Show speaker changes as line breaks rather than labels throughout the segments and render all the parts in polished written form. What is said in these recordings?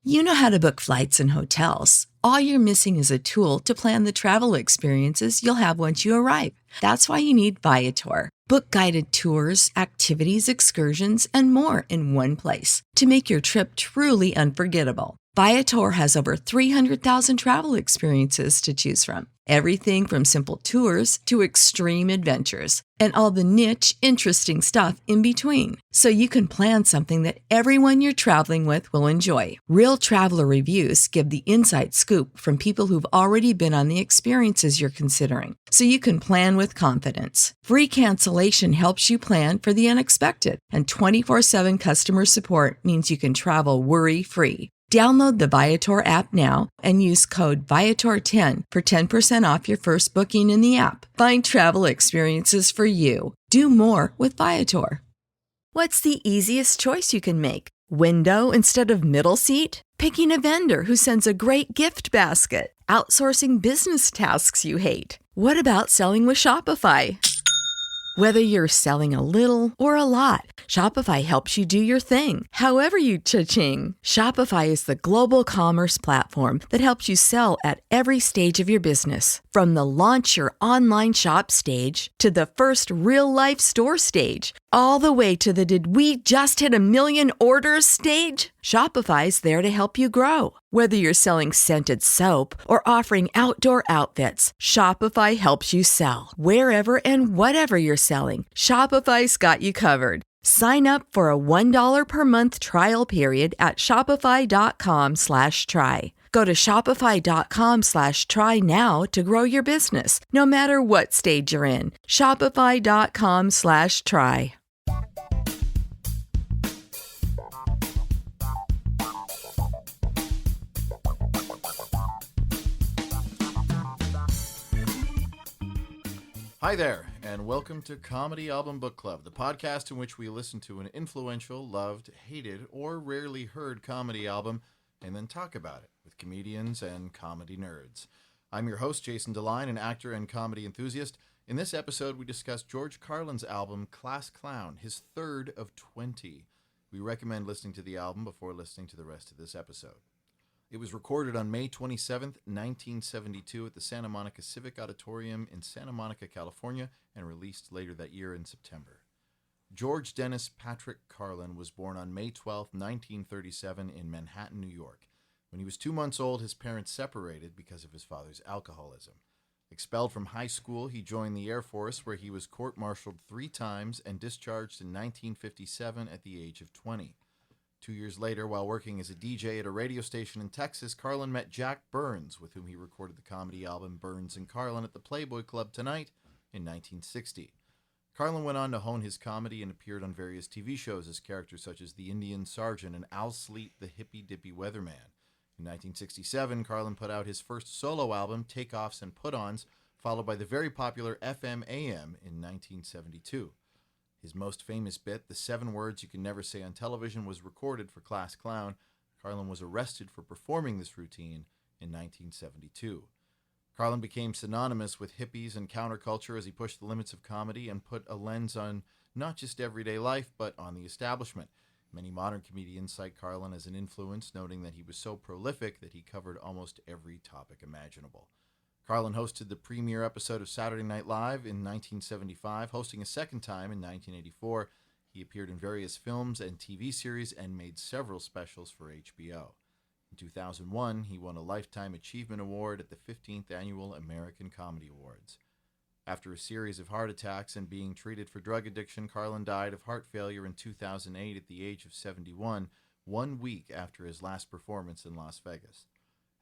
You know how to book flights and hotels. All you're missing is a tool to plan the travel experiences you'll have once you arrive. That's why you need Viator. Book guided tours, activities, excursions, and more in one place to make your trip truly unforgettable. Viator has over 300,000 travel experiences to choose from. Everything from simple tours to extreme adventures and all the niche, interesting stuff in between. So you can plan something that everyone you're traveling with will enjoy. Real traveler reviews give the inside scoop from people who've already been on the experiences you're considering. So you can plan with confidence. Free cancellation helps you plan for the unexpected. And 24/7 customer support means you can travel worry-free. Download the Viator app now and use code Viator10 for 10% off your first booking in the app. Find travel experiences for you. Do more with Viator. What's the easiest choice you can make? Window instead of middle seat? Picking a vendor who sends a great gift basket? Outsourcing business tasks you hate? What about selling with Shopify? Whether you're selling a little or a lot, Shopify helps you do your thing, however you cha-ching. Shopify is the global commerce platform that helps you sell at every stage of your business. From the launch your online shop stage to the first real-life store stage, all the way to the did we just hit a million orders stage? Shopify's there to help you grow. Whether you're selling scented soap or offering outdoor outfits, Shopify helps you sell. Wherever and whatever you're selling, Shopify's got you covered. Sign up for a $1 per month trial period at shopify.com/try. Go to shopify.com/try now to grow your business, no matter what stage you're in. Shopify.com/try.
Hi there, and welcome to Comedy Album Book Club, the podcast in which we listen to an influential, loved, hated, or rarely heard comedy album and then talk about it with comedians and comedy nerds. I'm your host, Jason Deline, an actor and comedy enthusiast. In this episode, we discuss George Carlin's album, Class Clown, his third of 20. We recommend listening to the album before listening to the rest of this episode. It was recorded on May 27th, 1972 at the Santa Monica Civic Auditorium in Santa Monica, California, and released later that year in September. George Dennis Patrick Carlin was born on May 12th, 1937 in Manhattan, New York. When he was 2 months old, his parents separated because of his father's alcoholism. Expelled from high school, he joined the Air Force, where he was court-martialed 3 times and discharged in 1957 at the age of 20. 2 years later, while working as a DJ at a radio station in Texas, Carlin met Jack Burns, with whom he recorded the comedy album Burns and Carlin at the Playboy Club Tonight in 1960. Carlin went on to hone his comedy and appeared on various TV shows as characters such as the Indian Sergeant and Al Sleet, the hippy-dippy weatherman. In 1967, Carlin put out his first solo album, Takeoffs and Put-Ons, followed by the very popular FM/AM in 1972. His most famous bit, the 7 words you can never say on television, was recorded for Class Clown. Carlin was arrested for performing this routine in 1972. Carlin became synonymous with hippies and counterculture as he pushed the limits of comedy and put a lens on not just everyday life, but on the establishment. Many modern comedians cite Carlin as an influence, noting that he was so prolific that he covered almost every topic imaginable. Carlin hosted the premiere episode of Saturday Night Live in 1975, hosting a second time in 1984. He appeared in various films and TV series and made several specials for HBO. In 2001, he won a Lifetime Achievement Award at the 15th Annual American Comedy Awards. After a series of heart attacks and being treated for drug addiction, Carlin died of heart failure in 2008 at the age of 71, 1 week after his last performance in Las Vegas.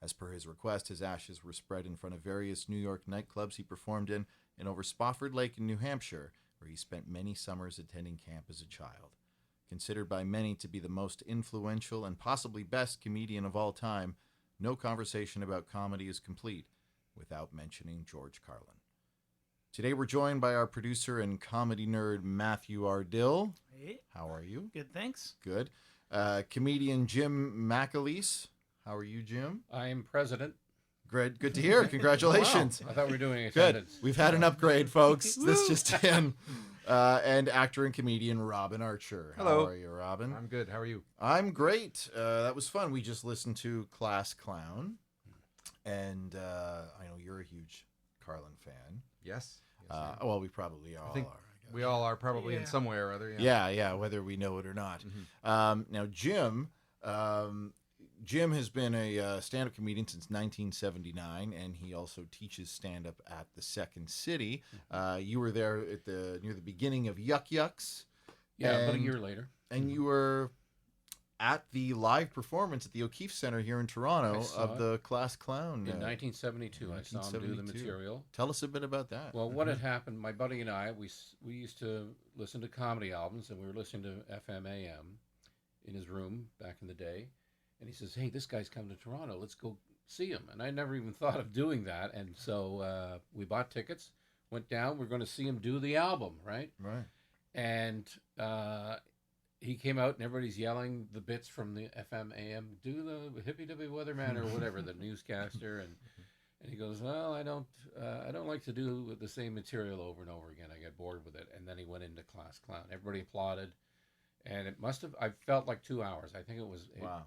As per his request, his ashes were spread in front of various New York nightclubs he performed in and over Spofford Lake in New Hampshire, where he spent many summers attending camp as a child. Considered by many to be the most influential and possibly best comedian of all time, no conversation about comedy is complete without mentioning George Carlin. Today we're joined by our producer and comedy nerd, Matthew Ardill.
Hey.
How are you?
Good, thanks.
Good. Comedian Jim McAleese. How are you, Jim?
I am president.
Great. Good to hear. Congratulations.
Wow. I thought we were doing
Good.
attendance.
We've had an upgrade, folks. This just in. And actor and comedian Robin Archer.
Hello.
How are you, Robin?
I'm good. How are you?
I'm great. That was fun. We just listened to Class Clown, and I know you're a huge Carlin fan.
Yes.
Well, we probably all
think
are. I guess.
we all are probably in some way or other.
Yeah, whether we know it or not. Now, Jim has been a stand-up comedian since 1979, and he also teaches stand-up at the Second City. You were there at near the beginning of Yuck Yucks.
Yeah, about a year later.
And you were at the live performance at the O'Keefe Center here in Toronto of the Class Clown.
In 1972, I saw him do the material.
Tell us a bit about that.
Well, what had happened, my buddy and I, we used to listen to comedy albums, and we were listening to FM AM in his room back in the day. And he says, hey, this guy's coming to Toronto. Let's go see him. And I never even thought of doing that. And so we bought tickets, went down. We're going to see him do the album, right?
Right.
And he came out, and everybody's yelling the bits from the FM AM, do the hippy-dippy weatherman or whatever, the newscaster. And he goes, well, I don't like to do the same material over and over again. I get bored with it. And then he went into Class Clown. Everybody applauded. And it must have, I felt like 2 hours. I think it was,
wow.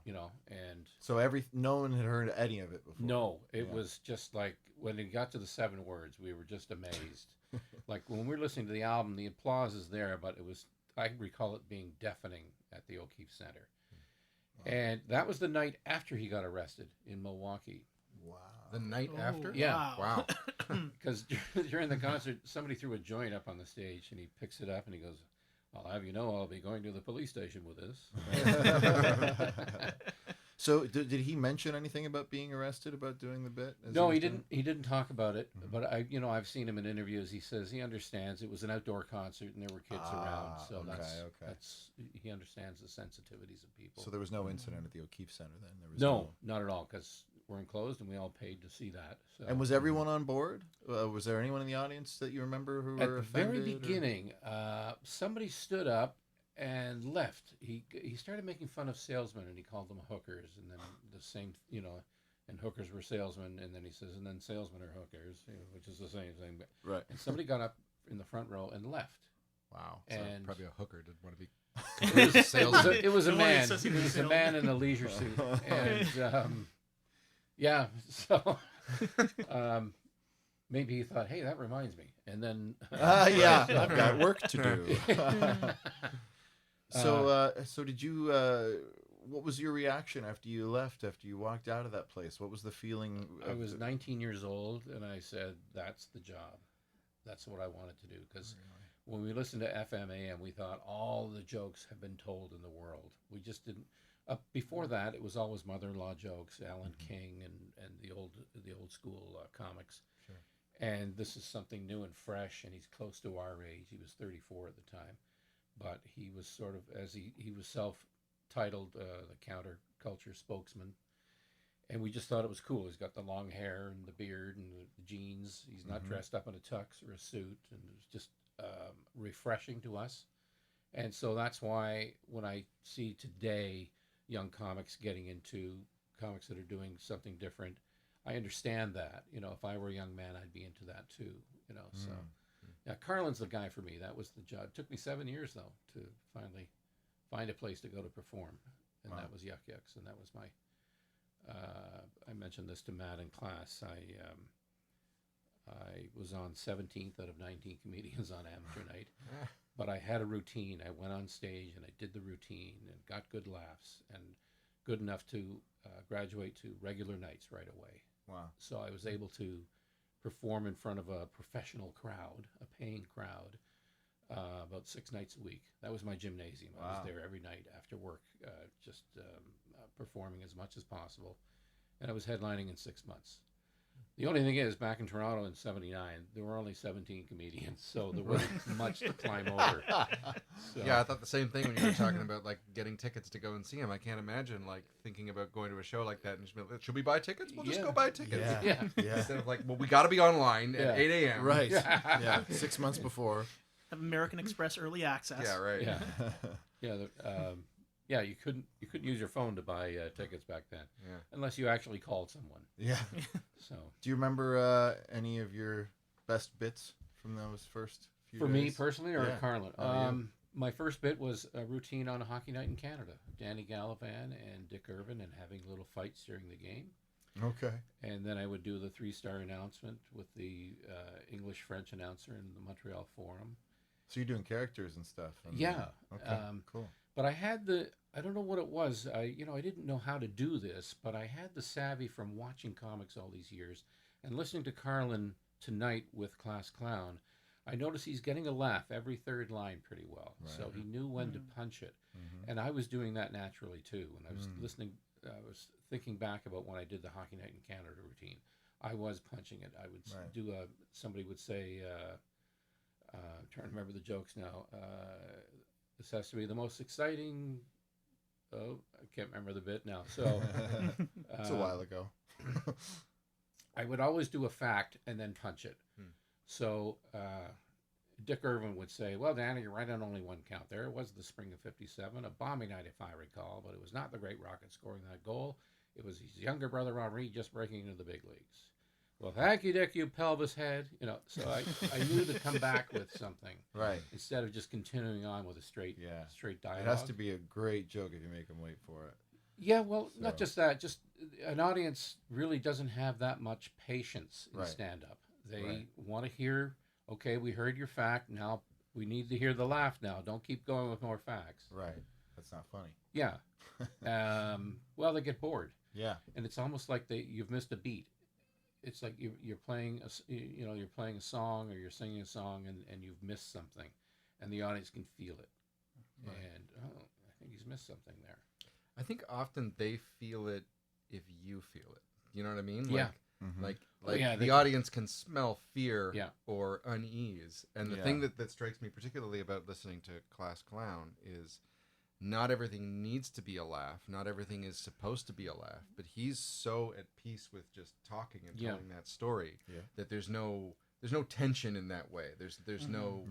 And
so no one had heard any of it before.
No, it was just like, when it got to the 7 words, we were just amazed. Like when we're listening to the album, the applause is there, but I recall it being deafening at the O'Keefe Center. Wow. And that was the night after he got arrested in Milwaukee.
Wow.
The night after?
Yeah.
Wow.
Because during the concert, somebody threw a joint up on the stage, and he picks it up and he goes, I'll have you know I'll be going to the police station with this.
So did he mention anything about being arrested, about doing the bit?
No, he didn't. He didn't talk about it. But I've seen him in interviews. He says he understands it was an outdoor concert and there were kids around, so that's he understands the sensitivities of people.
So there was no incident at the O'Keefe Center then. There was
no, not at all, because we're enclosed and we all paid to see that. So.
And was everyone on board? Was there anyone in the audience that you remember who were offended?
At the very beginning, somebody stood up and left. He started making fun of salesmen, and he called them hookers, and then the same, and hookers were salesmen, and then he says, and then salesmen are hookers, which is the same thing.
Right.
And somebody got up in the front row and left.
Wow.
And
so probably a hooker didn't want to be.
It was a man. It was a man in a leisure suit, and yeah. So maybe he thought, hey, that reminds me, and then
yeah, I've got work to do. So did you? What was your reaction after you left? After you walked out of that place, what was the feeling?
I was 19 years old, and I said, "That's the job. That's what I wanted to do." Because when we listened to FM AM, we thought all the jokes have been told in the world. We just didn't. Before that, it was always mother-in-law jokes, Alan King, and the old school comics.
Sure.
And this is something new and fresh, and he's close to our age. He was 34 at the time. But he was sort of, as he was self-titled the counterculture spokesman, and we just thought it was cool. He's got the long hair and the beard and the jeans. He's not dressed up in a tux or a suit, and it was just refreshing to us. And so that's why when I see today young comics getting into comics that are doing something different, I understand that. If I were a young man, I'd be into that too. So. Yeah, Carlin's the guy for me. That was the job. It took me 7 years, though, to finally find a place to go to perform. And that was Yuck Yucks. And that was my, I mentioned this to Matt in class. I was on 17th out of 19 comedians on amateur night. But I had a routine. I went on stage and I did the routine and got good laughs and good enough to graduate to regular nights right away.
Wow.
So I was able to perform in front of a professional crowd, a paying crowd, about 6 nights a week. That was my gymnasium. Wow. I was there every night after work, just performing as much as possible. And I was headlining in 6 months. The only thing is, back in Toronto in '79, there were only 17 comedians, so there wasn't much to climb over. So.
Yeah, I thought the same thing when you were talking about getting tickets to go and see him. I can't imagine thinking about going to a show like that and just be like, should we buy tickets? We'll just go buy tickets.
Yeah.
Instead of we got to be online at 8 a.m.
Right. Yeah. 6 months before.
Have American Express early access.
Yeah. Right.
Yeah. You couldn't use your phone to buy tickets back then, unless you actually called someone.
Yeah.
So.
Do you remember any of your best bits from those first few
For me
days?
personally, or
Yeah.
Carlin?
You.
My first bit was a routine on a hockey night in Canada. Danny Gallivan and Dick Irvin, and having little fights during the game.
Okay.
And then I would do the 3-star announcement with the English-French announcer in the Montreal Forum.
So you're doing characters and stuff.
Yeah.
Okay. Cool.
But I had I don't know what it was. I didn't know how to do this, but I had the savvy from watching comics all these years and listening to Carlin tonight with Class Clown. I noticed he's getting a laugh every third line pretty well.
Right.
So he knew when to punch it.
Mm-hmm.
And I was doing that naturally too. When I was listening, I was thinking back about when I did the Hockey Night in Canada routine. I was punching it. I would do somebody would say, I'm trying to remember the jokes now. This has to be the most exciting. Oh, I can't remember the bit now. So
It's a while ago.
I would always do a fact and then punch it. So Dick Irvin would say, well, Danny, you're right on only one count there. It was the spring of '57, a balmy night if I recall, but it was not the great Rocket scoring that goal. It was his younger brother Henri just breaking into the big leagues. Well, thank you, Dick, you pelvis head. So I knew to come back with something.
Right.
Instead of just continuing on with a straight dialogue.
It has to be a great joke if you make them wait for it.
Yeah, well, not just that. Just an audience really doesn't have that much patience in stand-up. They want to hear, okay, we heard your fact. Now we need to hear the laugh now. Don't keep going with more facts.
Right. That's not funny.
Yeah. Well, they get bored.
Yeah.
And it's almost like you've missed a beat. It's like you're playing you're playing a song or you're singing a song and you've missed something, and the audience can feel it. Right. And I think he's missed something there.
I think often they feel it if you feel it. You know what I mean?
Yeah.
Like
the
audience can smell fear
Yeah.
or unease. And the thing that strikes me particularly about listening to Class Clown is not everything needs to be a laugh. Not everything is supposed to be a laugh. But he's so at peace with just talking and telling that story that there's no tension in that way. There's no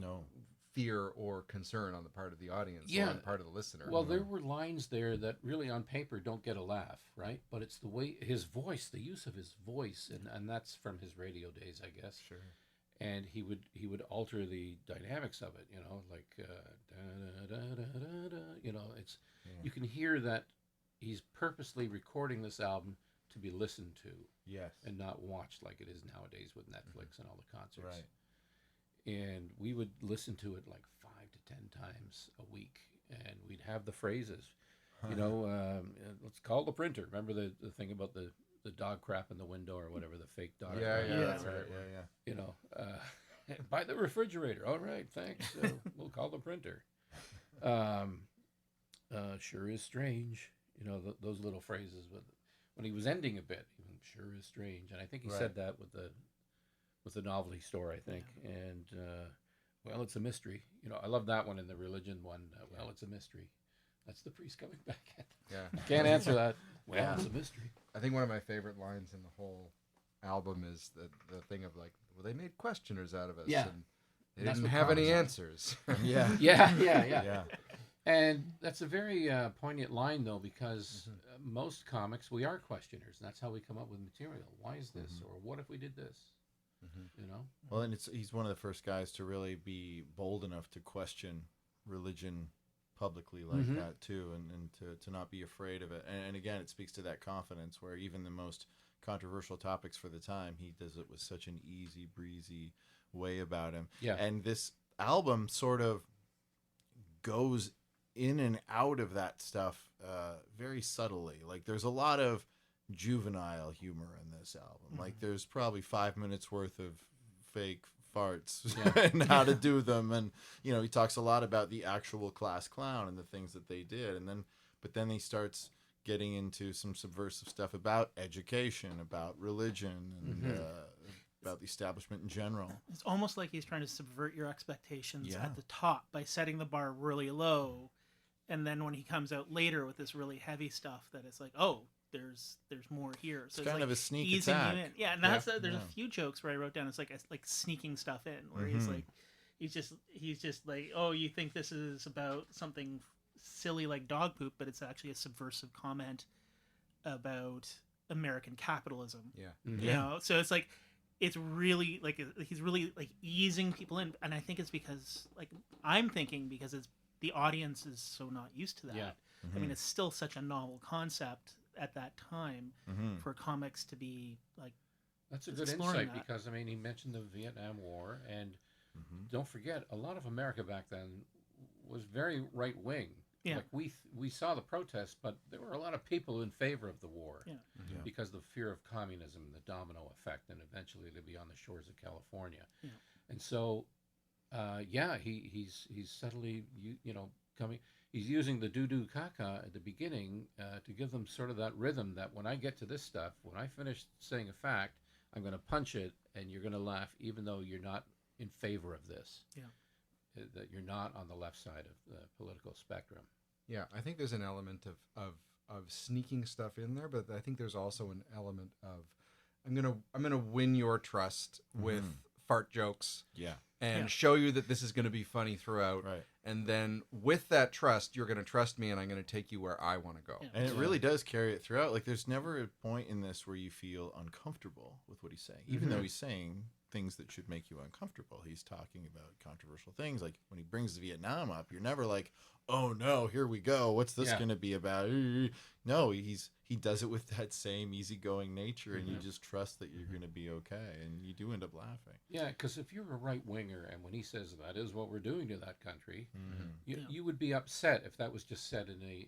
fear or concern on the part of the audience or on the part of the listener.
Well, there were lines there that really on paper don't get a laugh, right? But it's the way his voice, the use of his voice, and that's from his radio days, I guess.
Sure.
And he would alter the dynamics of it, like da, da, da, da, da, it's you can hear that he's purposely recording this album to be listened to, and not watched like it is nowadays with Netflix and all the concerts.
Right.
And we would listen to it like 5 to 10 times a week, and we'd have the phrases, let's call the printer. Remember the thing about the dog crap in the window or whatever, the fake dog.
That's right.
By the refrigerator. All right, thanks. We'll call the printer. Sure is strange. Those little phrases. But when he was ending a bit, sure is strange, and I think he said that with the novelty store, I think. And well, it's a mystery. I love that one in the religion one. Well, it's a mystery. That's the priest coming back at them.
Yeah.
Can't answer that. Well, it's a mystery.
I think one of my favorite lines in the whole album is the thing of like, well, they made questioners out of us.
Yeah.
And they
That's
didn't
what
have any
comics are.
answers.
Yeah. And that's a very poignant line, though, because most comics, we are questioners, and that's how we come up with material. Why is this? Or what if we did this?
Well, and he's one of the first guys to really be bold enough to question religion publicly like that too, and to not be afraid of it. And again, it speaks to that confidence where even the most controversial topics for the time, he does it with such an easy breezy way about him.
Yeah.
And this album sort of goes in and out of that stuff very subtly. Like there's a lot of juvenile humor in this album. Like there's probably 5 minutes worth of fake farts and how to do them, and he talks a lot about the actual Class Clown and the things that they did, but then he starts getting into some subversive stuff about education, about religion, and about the establishment in general.
It's almost like he's trying to subvert your expectations at the top by setting the bar really low, and then when he comes out later with this really heavy stuff, that it's like, oh, there's more here. So
it's kind of a sneak
easing
attack.
you in. Yeah, and there's a few jokes where I wrote down it's like sneaking stuff in, where he's just like, oh, you think this is about something silly like dog poop, but it's actually a subversive comment about American capitalism.
Yeah.
So it's like it's really like he's really like easing people in, and I think it's because like I'm thinking because it's the audience is so not used to that.
Yeah.
I mean, it's still such a novel concept at that time for comics to be like.
That's a good
exploring
insight
that.
because I mean he mentioned the Vietnam War, and don't forget a lot of America back then was very right wing.
Yeah.
Like we saw the protests, but there were a lot of people in favor of the war
Yeah.
because of the fear of communism, the domino effect, and eventually to be on the shores of California.
Yeah.
And so, he's subtly coming. He's using the doo-doo caca at the beginning to give them sort of that rhythm that when I get to this stuff, when I finish saying a fact, I'm going to punch it and you're going to laugh, even though you're not in favor of this.
Yeah.
That you're not on the left side of the political spectrum.
Yeah, I think there's an element of sneaking stuff in there, but I think there's also an element of I'm gonna win your trust with fart jokes.
Yeah.
And show you that this is going to be funny throughout.
Right.
And then with that trust, you're going to trust me and I'm going to take you where I want to go.
Yeah.
And it really does carry it throughout. Like, there's never a point in this where you feel uncomfortable with what he's saying, even though he's saying things that should make you uncomfortable. He's talking about controversial things. Like, when he brings Vietnam up, you're never like, oh no, here we go. What's this going to be about? No, he does it with that same easygoing nature, and you just trust that you're going to be okay, and you do end up laughing.
Yeah, because if you're a right winger, and when he says that is what we're doing to that country, you would be upset if that was just said in a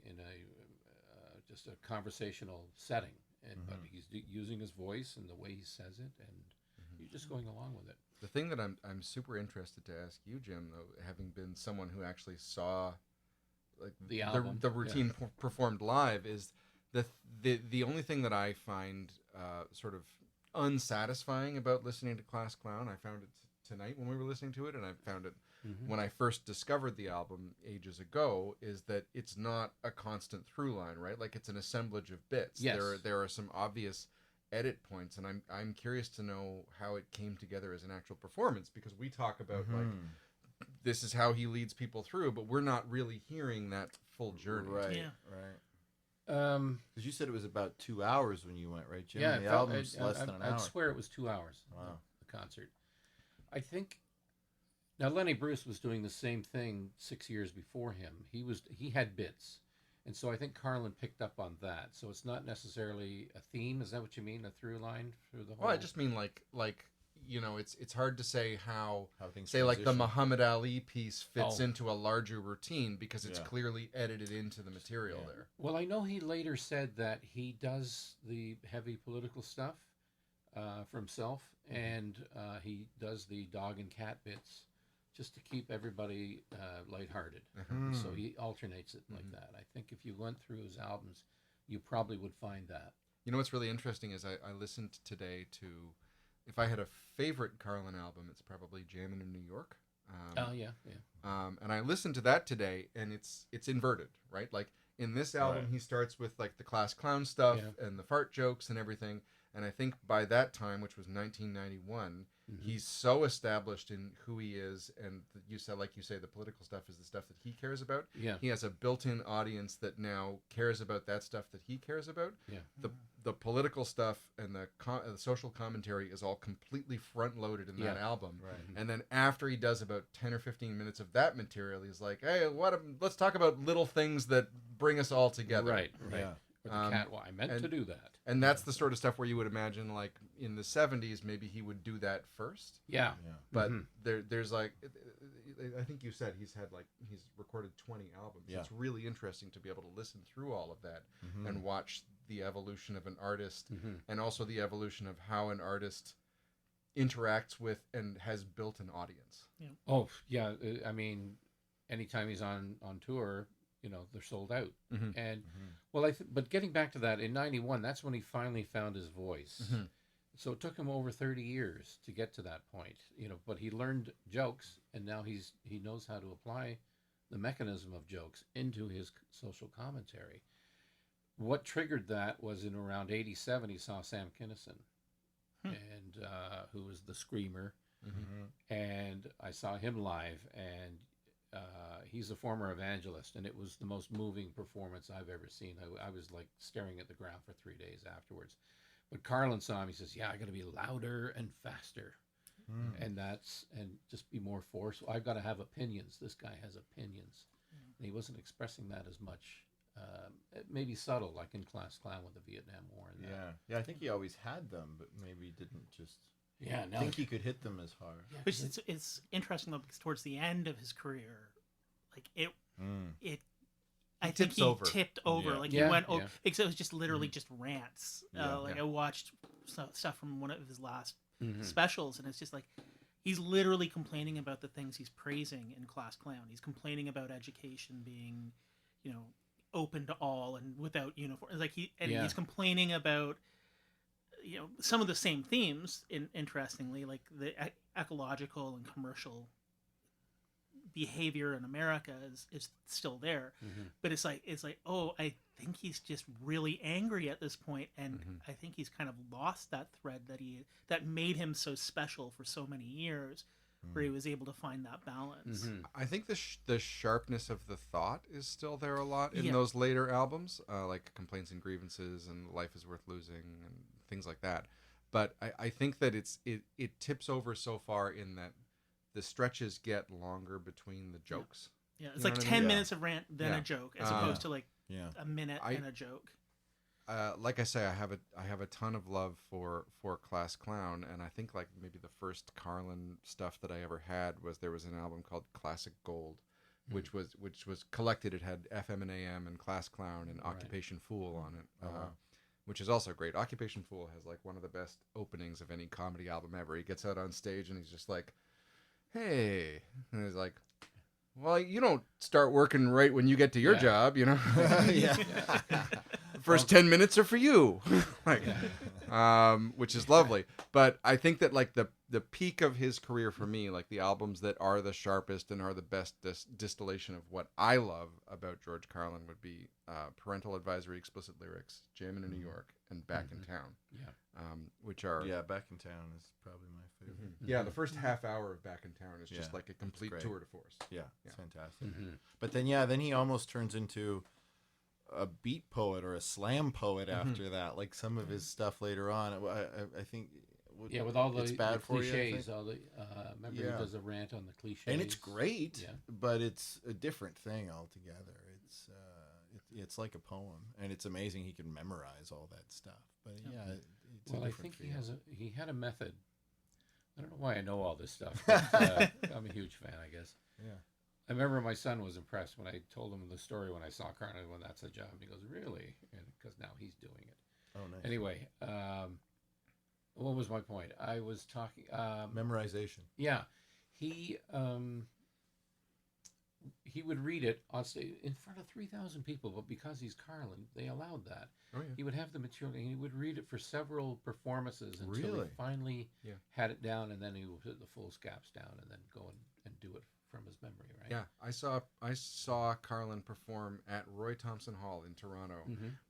just a conversational setting. And but he's using his voice and the way he says it, and you're just going along with it.
The thing that I'm super interested to ask you, Jim, though, having been someone who actually saw like
The album,
the routine performed live, is the only thing that I find sort of unsatisfying about listening to Class Clown. I found it tonight when we were listening to it, and I found it when I first discovered the album ages ago, is that it's not a constant through line, right? Like, it's an assemblage of bits.
Yes.
There are some obvious edit points, and I'm curious to know how it came together as an actual performance, because we talk about like this is how he leads people through, but we're not really hearing that full journey.
Right.
Yeah.
Right. Because you said it was about 2 hours when you went, right, Jim?
Yeah,
The album's less than an hour.
I'd swear it was 2 hours.
Wow.
The concert. I think. Now Lenny Bruce was doing the same thing 6 years before him. He had bits, and so I think Carlin picked up on that. So it's not necessarily a theme. Is that what you mean? A through line through the whole?
Well, I just mean like it's hard to say how
things
say like the
transition.
Muhammad Ali piece fits
Oh.
into a larger routine, because it's
Yeah.
clearly edited into the material there.
Well, I know he later said that he does the heavy political stuff for himself, and he does the dog and cat bits just to keep everybody lighthearted. So he alternates it like that. I think if you went through his albums, you probably would find that.
You know what's really interesting is I listened today to, if I had a favorite Carlin album, it's probably Jammin' in New York.
Oh yeah.
And I listened to that today, and it's inverted, right? Like, in this album,
Right.
he starts with like the Class Clown stuff
Yeah.
and the fart jokes and everything. And I think by that time, which was 1991, he's so established in who he is, and you said, like you say, the political stuff is the stuff that he cares about.
Yeah.
He has a built-in audience that now cares about that stuff that he cares about.
Yeah.
The political stuff and the social commentary is all completely front-loaded in that album.
Right.
And then after he does about 10 or 15 minutes of that material, he's like, hey, let's talk about little things that bring us all together.
Right.
Yeah.
Or the cat. Well, I meant to do that.
And that's the sort of stuff where you would imagine, like, in the 70s, maybe he would do that first.
Yeah.
But there's like, I think you said he's recorded 20 albums.
Yeah.
It's really interesting to be able to listen through all of that and watch the evolution of an artist, and also the evolution of how an artist interacts with and has built an audience.
Oh yeah. I mean, anytime he's on tour, they're sold out. And well, but getting back to that, in '91, that's when he finally found his voice. So it took him over 30 years to get to that point, but he learned jokes, and now he knows how to apply the mechanism of jokes into his social commentary. What triggered that was in around '87, he saw Sam Kinison, and who was the Screamer, and I saw him live, and he's a former evangelist, and it was the most moving performance I've ever seen. I was like staring at the ground for 3 days afterwards. But Carlin saw him. He says, "Yeah, I got to be louder and faster, and just be more forceful. I've got to have opinions. This guy has opinions, and he wasn't expressing that as much. Maybe subtle, like in Class Clown with the Vietnam War. And
Yeah. I think he always had them, but maybe didn't just.
now
think he could hit them as hard.
Yeah,
Which it's interesting though, because towards the end of his career, like I think he tipped over.
Yeah.
Like
Yeah,
he went.
yeah.
Because it was just literally just rants.
Yeah.
I watched stuff from one of his last specials, and it's just like he's literally complaining about the things he's praising in Class Clown. He's complaining about education being, open to all and without uniform. Like he's complaining about, some of the same themes. Interestingly, like the ecological and commercial behavior in America is still there, but it's like oh, I think he's just really angry at this point, and I think he's kind of lost that thread that made him so special for so many years, where he was able to find that balance.
I think the sharpness of the thought is still there a lot in those later albums, like Complaints and Grievances and Life is Worth Losing and things like that. But I think that it tips over so far in that the stretches get longer between the jokes.
Yeah, it's like 10 minutes of rant, then a joke, as opposed to like a minute and a joke.
Like I say, I have a ton of love for Class Clown, and I think like maybe the first Carlin stuff that I ever had there was an album called Classic Gold, which was collected. It had FM and AM and Class Clown and Occupation Fool on it, which is also great. Occupation Fool has like one of the best openings of any comedy album ever. He gets out on stage and he's just like, "Hey," and he's like, "Well, you don't start working right when you get to your job, First 10 minutes are for you," which is lovely. But I think that like the peak of his career for me, like the albums that are the sharpest and are the best distillation of what I love about George Carlin would be Parental Advisory, Explicit Lyrics, Jammin' in New York, and Back in Town. Which are
Back in Town is probably my favorite.
Yeah, the first half hour of Back in Town is just like a complete tour de force.
Yeah, it's fantastic. But then then he almost turns into a beat poet or a slam poet after that. Like some of his stuff later on, I think.
With all the,
it's bad
the
for
cliches,
you,
all the remember he does a rant on the cliches,
and it's great. But it's a different thing altogether. It's like a poem, and it's amazing he can memorize all that stuff. But it's
I think he had a method. I don't know why I know all this stuff, but I'm a huge fan, I guess.
Yeah.
I remember my son was impressed when I told him the story when I saw Carlin, when that's a job. He goes, "Really?" Because now he's doing it.
Oh, nice.
Anyway, what was my point? I was talking
memorization.
Yeah, he would read it on stage in front of 3,000 people, but because he's Carlin, they allowed that.
Oh, yeah.
He would have the material, and he would read it for several performances until he finally had it down, and then he would put the full scaps down and then go and do it from his memory, right?
Yeah, I saw Carlin perform at Roy Thompson Hall in Toronto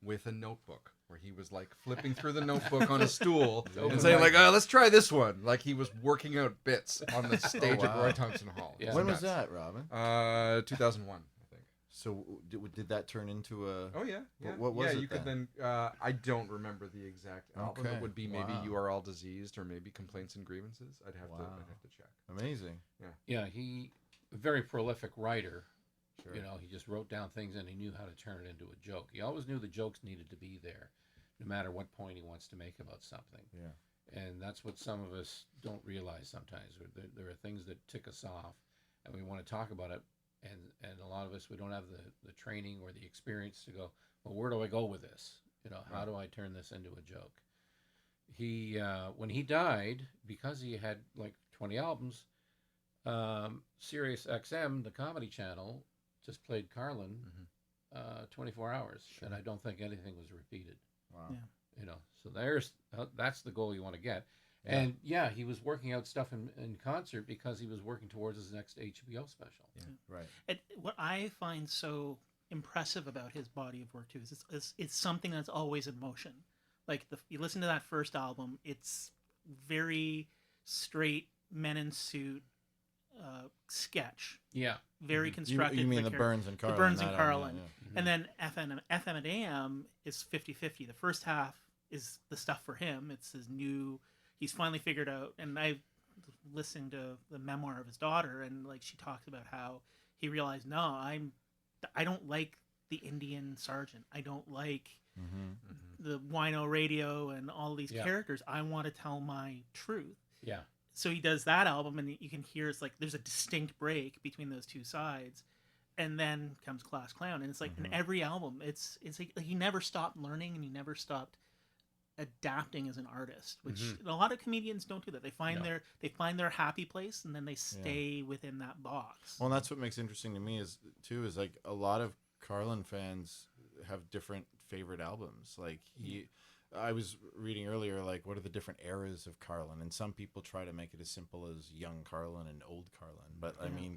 with a notebook where he was like flipping through the notebook on a stool and saying like, "Let's try this one." Like he was working out bits on the stage at Roy Thompson Hall.
Yeah. When was that, Robin?
2001, I think.
So did that turn into a?
Oh yeah.
What was it?
You could then. I don't remember the exact album. It would be maybe You Are All Diseased or maybe Complaints and Grievances. I'd have to check.
Amazing.
Yeah. He a very prolific writer.
Sure.
He just wrote down things and he knew how to turn it into a joke. He always knew the jokes needed to be there, no matter what point he wants to make about something.
Yeah.
And that's what some of us don't realize sometimes. There are things that tick us off, and we want to talk about it. And a lot of us, we don't have the training or the experience to go, well, where do I go with this? How do I turn this into a joke? He, when he died, because he had like 20 albums, Sirius XM, the comedy channel, just played Carlin 24 hours, and I don't think anything was repeated.
Wow.
Yeah.
So that's the goal you want to get.
Yeah.
And he was working out stuff in concert because he was working towards his next HBO special.
Yeah. Right.
And what I find so impressive about his body of work too is it's something that's always in motion. Like you listen to that first album, it's very straight men in suit sketch.
Yeah.
Very constructed.
You mean the Burns and Carlin?
The Burns and Carlin. And then FM and AM is 50-50. The first half is the stuff for him. It's his new. He's finally figured out, and I listened to the memoir of his daughter, and like she talks about how he realized, no, I don't like the Indian sergeant. I don't like the wino radio and all these characters. I want to tell my truth.
Yeah.
So he does that album, and you can hear it's like there's a distinct break between those two sides, and then comes Class Clown, and it's like in every album, it's like he never stopped learning, and he never stopped adapting as an artist, which a lot of comedians don't do that. They find their happy place, and then they stay within that box.
Well, and that's what makes it interesting to me is like a lot of Carlin fans have different favorite albums. Like I was reading earlier, like what are the different eras of Carlin, and some people try to make it as simple as young Carlin and old Carlin, but I mean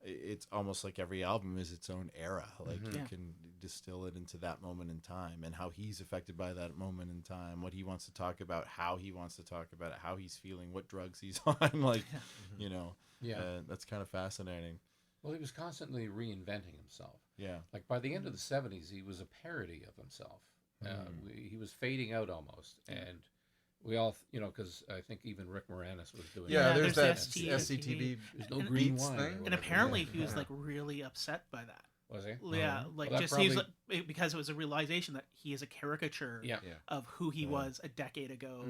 it's almost like every album is its own era. Like you can distill it into that moment in time and how he's affected by that moment in time, what he wants to talk about, how he wants to talk about it, how he's feeling, what drugs he's on. Like, you know, that's kind of fascinating.
Well, he was constantly reinventing himself.
Yeah.
Like by the end of the 70s, he was a parody of himself. He was fading out almost. And we all, you know, because I think even Rick Moranis was doing
there's that
SCTV.
SCTV
There's no green
Beats
wine.
thing.
And apparently he was like really upset by that.
Was he?
Yeah, like
Well, that
just he was
probably-
like, because it was a realization that he is a caricature of who he was a decade ago.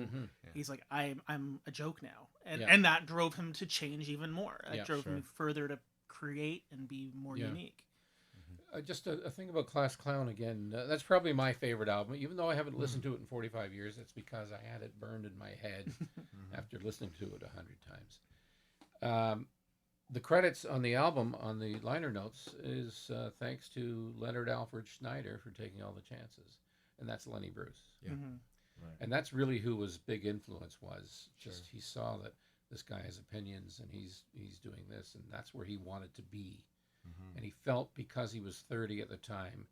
He's like, I'm a joke now, and that drove him to change even more. It drove him further to create and be more unique.
Just a thing about Class Clown again. That's probably my favorite album, even though I haven't listened to it in 45 years. It's because I had it burned in my head after listening to it 100 times. The credits on the album, on the liner notes, is thanks to Leonard Alfred Schneider for taking all the chances, and that's Lenny Bruce.
Yeah.
Right.
And that's really who his big influence was. Just he saw that this guy has opinions, and he's doing this, and that's where he wanted to be. And he felt because he was 30 at the time,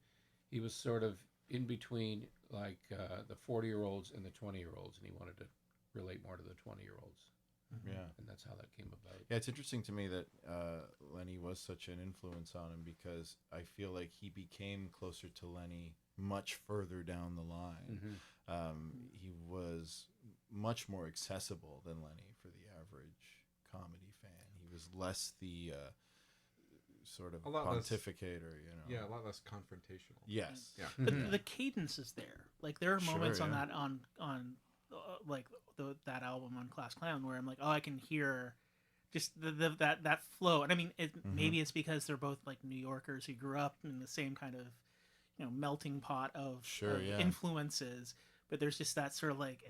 he was sort of in between like the 40-year-olds and the 20-year-olds, and he wanted to relate more to the 20-year-olds.
Yeah.
And that's how that came about.
Yeah, it's interesting to me that Lenny was such an influence on him because I feel like he became closer to Lenny much further down the line. He was much more accessible than Lenny for the average comedy fan. He was less the sort of pontificator, you know.
Yeah, a lot less confrontational.
Yes.
Yeah.
But the cadence is there. Like there are moments on that on like that album on Class Clown where I'm like, oh, I can hear just that flow. And I mean, maybe it's because they're both like New Yorkers who grew up in the same kind of, you know, melting pot of influences. But there's just that sort of like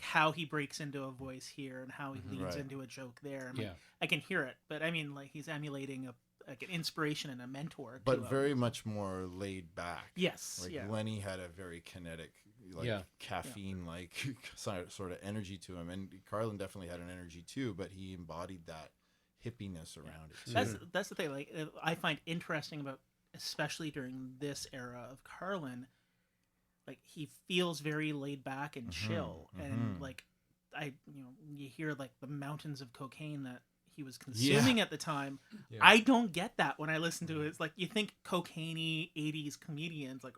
how he breaks into a voice here and how he leans into a joke there. And like, I can hear it, but I mean, like he's emulating like an inspiration and a mentor.
But very much more laid back.
Yes.
Like Lenny had a very kinetic, like caffeine like sort of energy to him, and Carlin definitely had an energy too, but he embodied that hippiness around it too.
That's the thing. Like I find interesting about, especially during this era of Carlin, like he feels very laid back and chill, and like you hear like the mountains of cocaine that he was consuming at the time. I don't get that when I listen to it. It's like you think cocaine-y 80s comedians like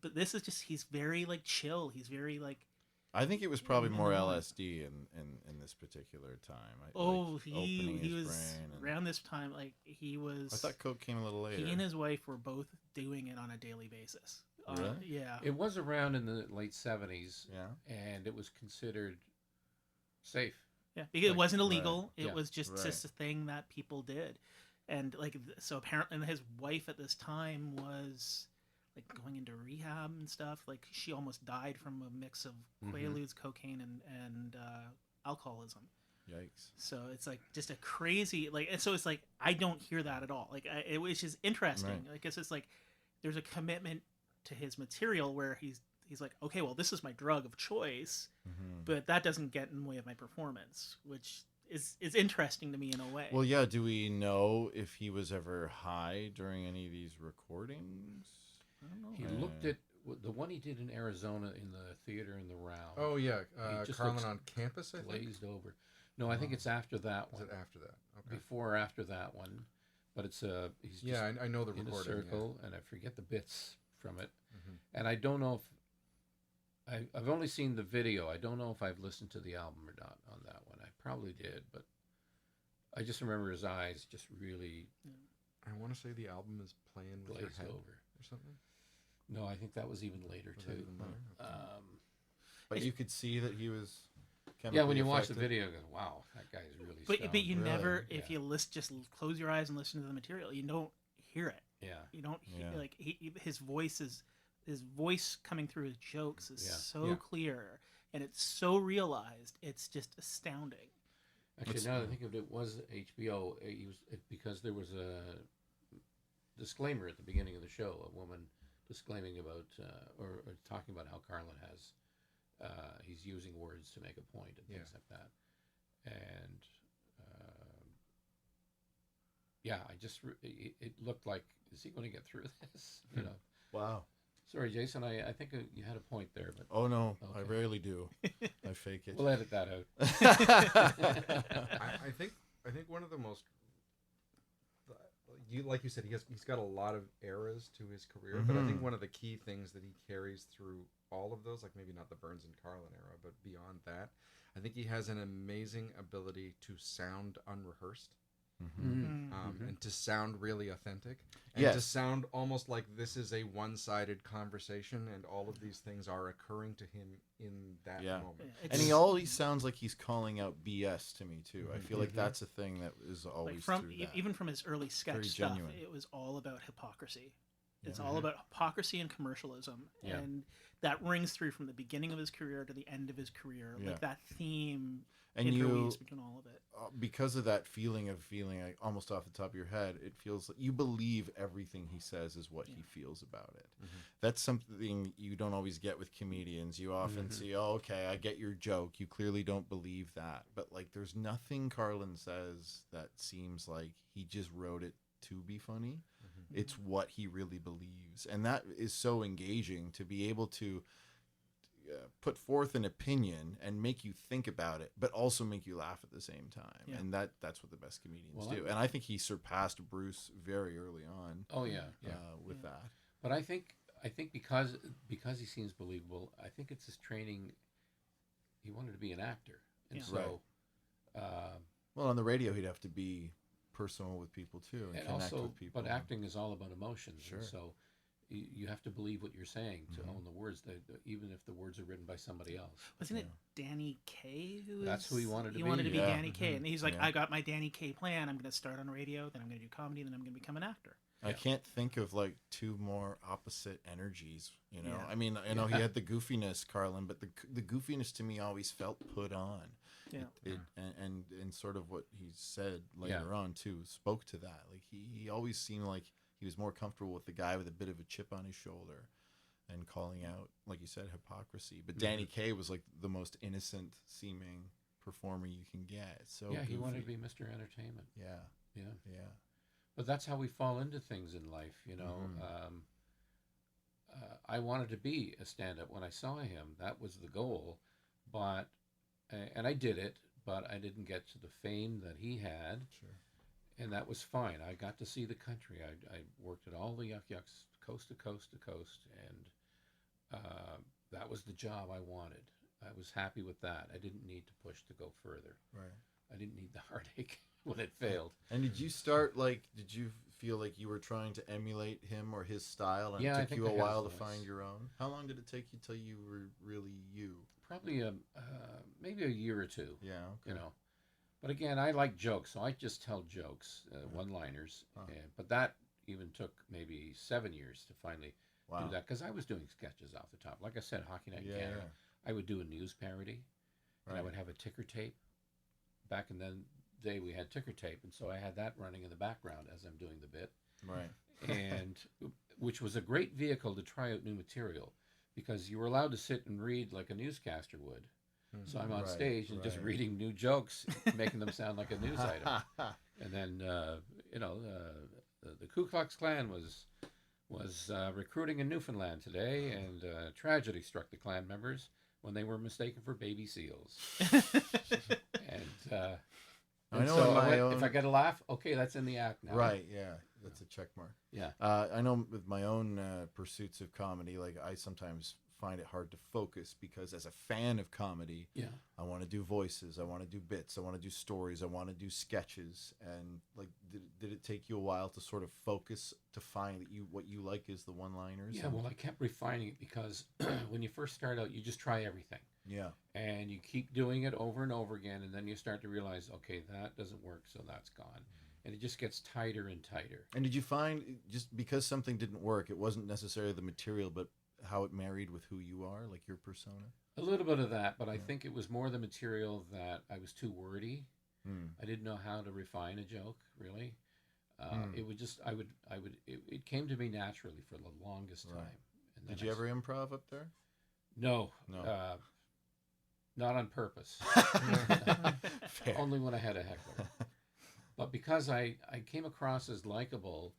but this is just he's very like chill. He's very like
I think it was probably more LSD in this particular time.
He was around this time. Like he was.
I thought coke came a little later.
He and his wife were both doing it on a daily basis.
Really?
Yeah.
It was around in the late 70s.
Yeah.
And it was considered safe.
Yeah, because it wasn't illegal. It was just a thing that people did, and like so apparently, and his wife at this time was like going into rehab and stuff. Like she almost died from a mix of Quaaludes, cocaine, and alcoholism.
Yikes!
So it's like just a crazy like, and so it's like I don't hear that at all. Like which is interesting.
Right.
Like it's just like there's a commitment to his material where he's like, okay, well, this is my drug of choice, but that doesn't get in the way of my performance, which is interesting to me in a way.
Well, yeah. Do we know if he was ever high during any of these recordings? I don't know.
He looked at the one he did in Arizona in the theater in the Round.
Oh yeah,
just
Carlin
looks
on Campus. I think.
Glazed over. No, I think it's after that one.
Is it after that? Okay.
Before or after that one, but it's he's just
I know the
in
recording.
a circle, and I forget the bits from it, and I don't know if I've only seen the video. I don't know if I've listened to the album or not on that one. I probably did, but I just remember his eyes just really
I want to say the album is Playing with Your
glazed
Head
over.
or something.
No, I think that was even later
Was that
too.
even later? Okay.
But you could see that he was.
Yeah, when you watch the
affected.
video, you go, "Wow, that guy's really." stoned."
But you
Really?
never, if
Yeah.
you just close your eyes and listen to the material, you don't hear it.
Yeah.
You don't hear,
Yeah.
like his voice coming through his jokes is
Yeah.
so
Yeah.
clear and it's so realized. It's just astounding.
Actually, now that I think of it, it was HBO. Because there was a disclaimer at the beginning of the show, a woman disclaiming about or talking about how Carlin has he's using words to make a point and things like that. And I just it looked like, is he going to get through this? You know.
Wow.
Sorry, Jason. I think you had a point there, but
Oh no, I
Okay.
rarely do. I fake it.
we'll edit that out.
I think one of the most like you said, he's got a lot of eras to his career, but I think one of the key things that he carries through all of those, like maybe not the Burns and Carlin era, but beyond that, I think he has an amazing ability to sound unrehearsed. And to sound really authentic, and to
Yes.
sound almost like this is a one-sided conversation, and all of these things are occurring to him in that
Yeah.
moment.
And he always sounds like he's calling out BS to me too. I feel like
Mhm.
that's a thing that is always
like from
through that.
even from his early sketch
Very
stuff,
genuine.
it was all about hypocrisy. It's
Yeah.
all about hypocrisy and commercialism,
Yeah.
and that rings through from the beginning of his career to the end of his career.
Yeah.
Like that theme
And
interweaves between all of it.
because of that feeling like, almost off the top of your head, it feels like you believe everything he says is what he feels about it. That's something you don't always get with comedians. You often see, oh, okay, I get your joke. You clearly don't believe that. But like, there's nothing Carlin says that seems like he just wrote it to be funny. It's what he really believes. And that is so engaging to be able to put forth an opinion and make you think about it, but also make you laugh at the same time.
Yeah.
And that's what the best comedians
Well,
do. And I think he surpassed Bruce very early on
Oh yeah.
with that.
But I think because he seems believable, I think it's his training. He wanted to be an actor, and
Yeah.
so
Well, on the radio, he'd have to be personal with people too and
and
connect
also,
with people.
but acting is all about emotions,
Sure.
and so you have to believe what you're saying to own the words, even if the words are written by somebody else.
Wasn't it Danny Kaye who
That's who he wanted to
he
be,
wanted to be
yeah.
Danny Kaye, and he's like,
Yeah.
I got my Danny Kaye plan. I'm going to start on radio, then I'm going to do comedy, then I'm going to become an actor.
I can't think of like two more opposite energies. You know,
Yeah.
I mean, I know he had the goofiness, Carlin, but the goofiness to me always felt put on.
Yeah.
And sort of what he said later on too spoke to that. Like he always seemed like he was more comfortable with the guy with a bit of a chip on his shoulder and calling out, like you said, hypocrisy. But Danny Kaye was like the most innocent seeming performer you can get. So
yeah, he wanted to
goofy.
be Mr. Entertainment.
Yeah,
Yeah.
yeah.
But that's how we fall into things in life, you know. I wanted to be a stand-up when I saw him. That was the goal, but and I did it, but I didn't get to the fame that he had.
Sure.
And that was fine. I got to see the country. I worked at all the Yuck Yucks, coast to coast to coast, and that was the job I wanted. I was happy with that. I didn't need to push to go further.
Right.
I didn't need the heartache when it failed.
And did you feel like you were trying to emulate him or his style, and
Yeah,
it
I
took
think
you
I
a
had
while
his
to
voice.
find your own? How long did it take you till you were really you?
Probably maybe a year or two.
Yeah, okay.
You know, but again, I like jokes, so I just tell jokes, one-liners. But that even took maybe 7 years to finally
Wow.
do that, because I was doing sketches off the top. Like I said, Hockey Night in
Yeah,
Canada.
yeah.
I would do a news parody, and I
Right.
would have a ticker tape. Back in the day, we had ticker tape, and so I had that running in the background as I'm doing the bit,
Right.
and which was a great vehicle to try out new material, because you were allowed to sit and read like a newscaster would. So I'm on
Right,
stage and just
right.
reading new jokes, making them sound like a news item. And then, the Ku Klux Klan was recruiting in Newfoundland today, and tragedy struck the Klan members when they were mistaken for baby seals. And
I know
so
in my
went,
own-
if I get a laugh, okay, that's in the act now.
Right, yeah, that's a check mark.
Yeah.
I know with my own pursuits of comedy, like I sometimes find it hard to focus because as a fan of comedy,
Yeah.
I want to do voices, I want to do bits, I want to do stories, I want to do sketches. And like, did it take you a while to sort of focus to find that what you like is the one-liners?
Yeah, well, I kept refining it because when you first start out, you just try everything.
Yeah.
And you keep doing it over and over again, and then you start to realize, okay, that doesn't work, so that's gone. And it just gets tighter and tighter.
And did you find just because something didn't work, it wasn't necessarily the material, but how it married with who you are, like your persona?
A little bit of that, but I think it was more the material that I was too wordy. I didn't know how to refine a joke, really. It would just, it came to me naturally for the longest time. And then
Did you ever improv up there?
No.
No.
Not on purpose.
Fair.
Only when I had a heckler. But because I came across as likable,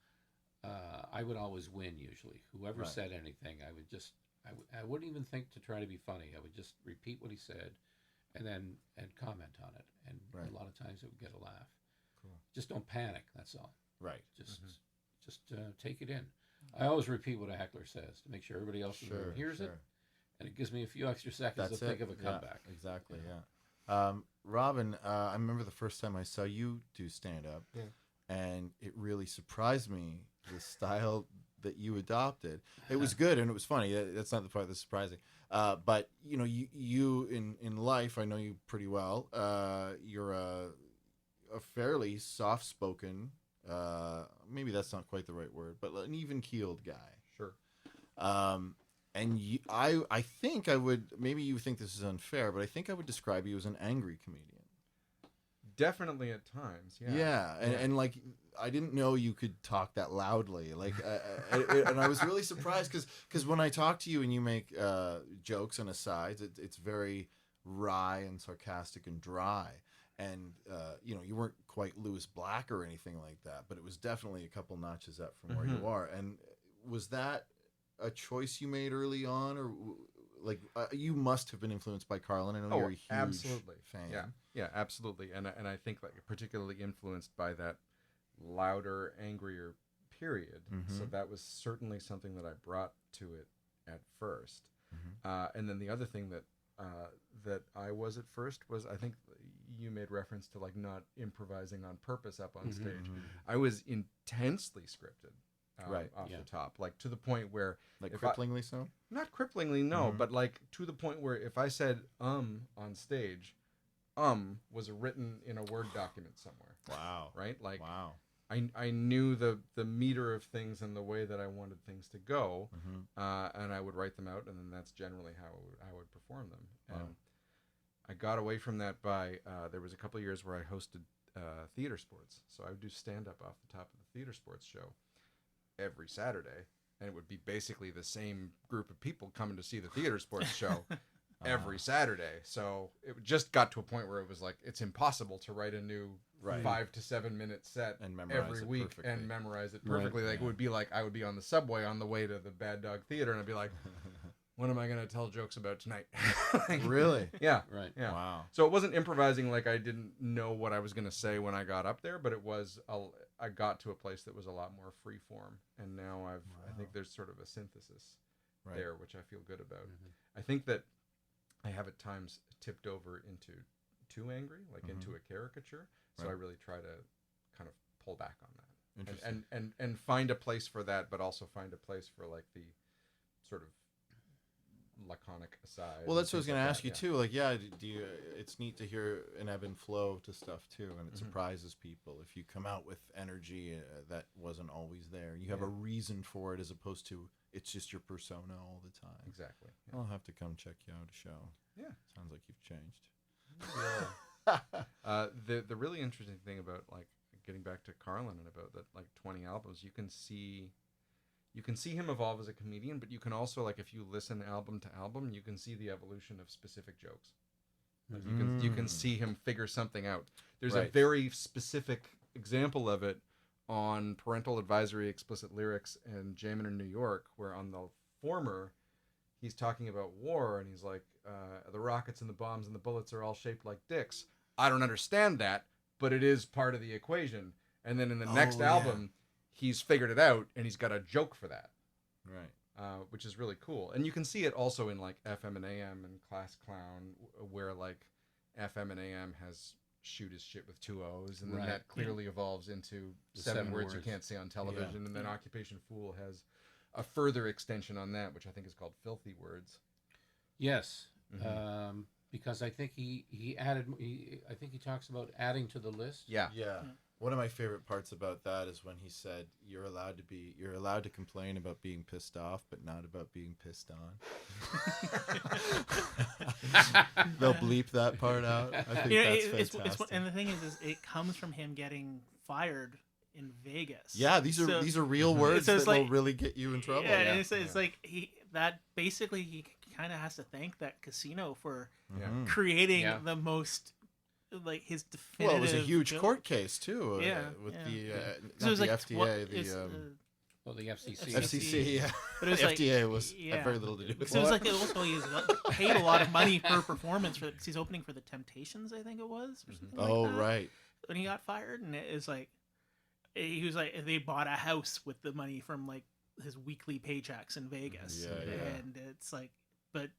I would always win usually. Whoever said anything, I wouldn't even think to try to be funny. I would just repeat what he said and comment on it. And a lot of times it would get a laugh.
Cool.
Just don't panic, that's all.
Right.
Just take it in. I always repeat what a heckler says to make sure everybody else in the room hears it. And it gives me a few extra seconds to think of a comeback.
Yeah, exactly, Robin, I remember the first time I saw you do stand-up, and it really surprised me, the style that you adopted. It was good, and it was funny. That's not the part that's surprising. But, you know, you in life, I know you pretty well. You're a fairly soft-spoken, maybe that's not quite the right word, but an even-keeled guy.
Sure.
And I think I would, maybe you think this is unfair, but I think I would describe you as an angry comedian.
Definitely at times, yeah.
Yeah, and like, I didn't know you could talk that loudly. Like, and I was really surprised because when I talk to you and you make jokes and asides, it's very wry and sarcastic and dry. And, you know, you weren't quite Louis Black or anything like that, but it was definitely a couple notches up from where you are. And was that a choice you made early on, or like you must have been influenced by Carlin? I know you're a huge
absolutely
fan.
Yeah, absolutely. And I think like particularly influenced by that louder, angrier period. So that was certainly something that I brought to it at first. And then the other thing that I was at first was, I think you made reference to like not improvising on purpose up on stage. I was intensely scripted. Off the top, like to the point where,
like cripplingly so?
Not cripplingly, no, but like to the point where if I said on stage, was written in a Word document somewhere.
Wow.
Right? Like,
wow.
I knew the meter of things and the way that I wanted things to go, and I would write them out, and then that's generally how I would perform them. And I got away from that by there was a couple of years where I hosted theater sports, so I would do stand up off the top of the theater sports show every Saturday, and it would be basically the same group of people coming to see the theater sports show every Saturday. So it just got to a point where it was like, it's impossible to write a new 5 to 7 minute set
and memorize
every
it
week
perfectly.
and memorize it perfectly. Like it would be like I would be on the subway on the way to the Bad Dog Theater, and I'd be like, what am I going to tell jokes about tonight? Like,
really?
Yeah.
Right.
Yeah.
Wow.
So it wasn't improvising like I didn't know what I was going to say when I got up there, but it was I got to a place that was a lot more free form, and now I think there's sort of a synthesis there, which I feel good about. I think that I have at times tipped over into too angry, like into a caricature. So I really try to kind of pull back on that.
Interesting.
And find a place for that, but also find a place for like the sort of laconic aside.
Well, that's what I was going to ask you too. Like, do you? It's neat to hear an ebb and flow to stuff too, and it surprises people if you come out with energy that wasn't always there. You have a reason for it, as opposed to it's just your persona all the time.
Exactly.
Yeah. I'll have to come check you out a show.
Yeah,
sounds like you've changed.
The really interesting thing about like getting back to Carlin and about that like 20 albums, you can see him evolve as a comedian, but you can also, like, if you listen album to album, you can see the evolution of specific jokes. Like you can see him figure something out. There's a very specific example of it on Parental Advisory Explicit Lyrics and Jammin' in New York, where on the former, he's talking about war, and he's like, the rockets and the bombs and the bullets are all shaped like dicks. I don't understand that, but it is part of the equation. And then in the next album, he's figured it out, and he's got a joke for that.
Right.
which is really cool. And you can see it also in like FM and AM and Class Clown, where like FM and AM has shoot his shit with 2 O's, and then that clearly evolves into
The
7 words you can't say on television, and then Occupation Fool has a further extension on that, which I think is called Filthy Words.
Yes, because I think he added. I think he talks about adding to the list.
Yeah.
One of my favorite parts about that is when he said, you're allowed to complain about being pissed off, but not about being pissed on." They'll bleep that part out. I think that's fantastic.
And the thing is it comes from him getting fired in Vegas.
Yeah, these are real words that will really get you in trouble.
Yeah, and it's like he kind of has to thank that casino for creating the most, like, his definitive.
Well, it was a huge court case too. With the not the FDA,
the FCC.
FCC, yeah.
But it was
FDA had very little to do with it.
So it was like also he's paid a lot of money per performance because he's opening for the Temptations, I think it was. Or something like that,
right.
When he got fired, and it was like he was like they bought a house with the money from like his weekly paychecks in Vegas, and it's like, but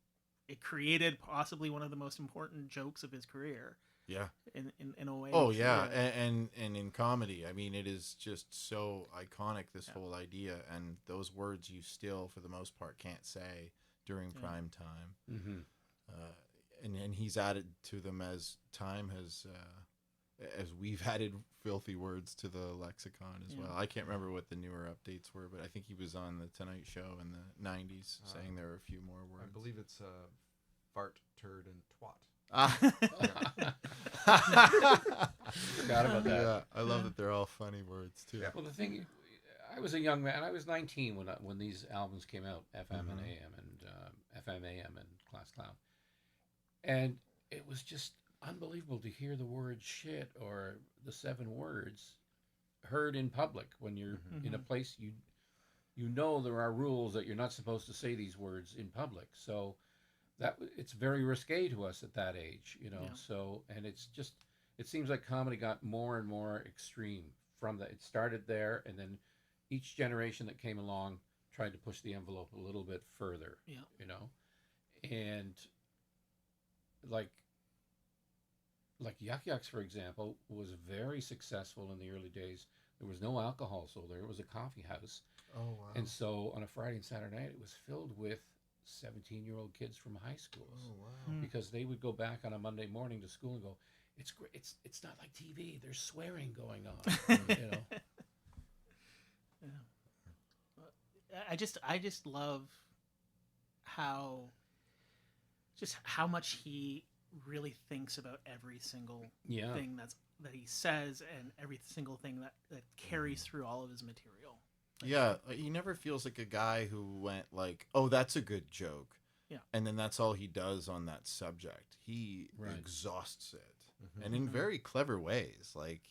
it created possibly one of the most important jokes of his career. Yeah. In a way.
Oh yeah, and in comedy, I mean, it is just so iconic, this whole idea, and those words you still, for the most part, can't say during prime time. And he's added to them as time has, as we've added filthy words to the lexicon as well. I can't remember what the newer updates were, but I think he was on the Tonight Show in the 90s saying there were a few more words.
I believe it's fart, turd, and twat.
Forgot about that.
Yeah, I love that they're all funny words too.
Well, the thing, I was a young man. I was 19 when these albums came out, FM and AM, and FM, AM, and Class Clown, and it was just unbelievable to hear the word shit or the 7 words heard in public when you're in a place you know there are rules that you're not supposed to say these words in public. So that it's very risque to us at that age, you know. So, and it's just, it seems like comedy got more and more extreme from that. It started there, and then each generation that came along tried to push the envelope a little bit further. You know, and like Yuck Yucks, for example, was very successful in the early days. There was no alcohol sold there. It was a coffee house.
Oh wow!
And so on a Friday and Saturday night, it was filled with 17-year-old kids from high schools.
Oh wow!
Because they would go back on a Monday morning to school and go, "It's great. It's not like TV. There's swearing going on." You know.
I just love how much he really thinks about every single thing that he says, and every single thing that carries through all of his material.
He never feels like a guy who went like, "Oh, that's a good joke," and then that's all he does on that subject. He exhausts it, and in very clever ways, like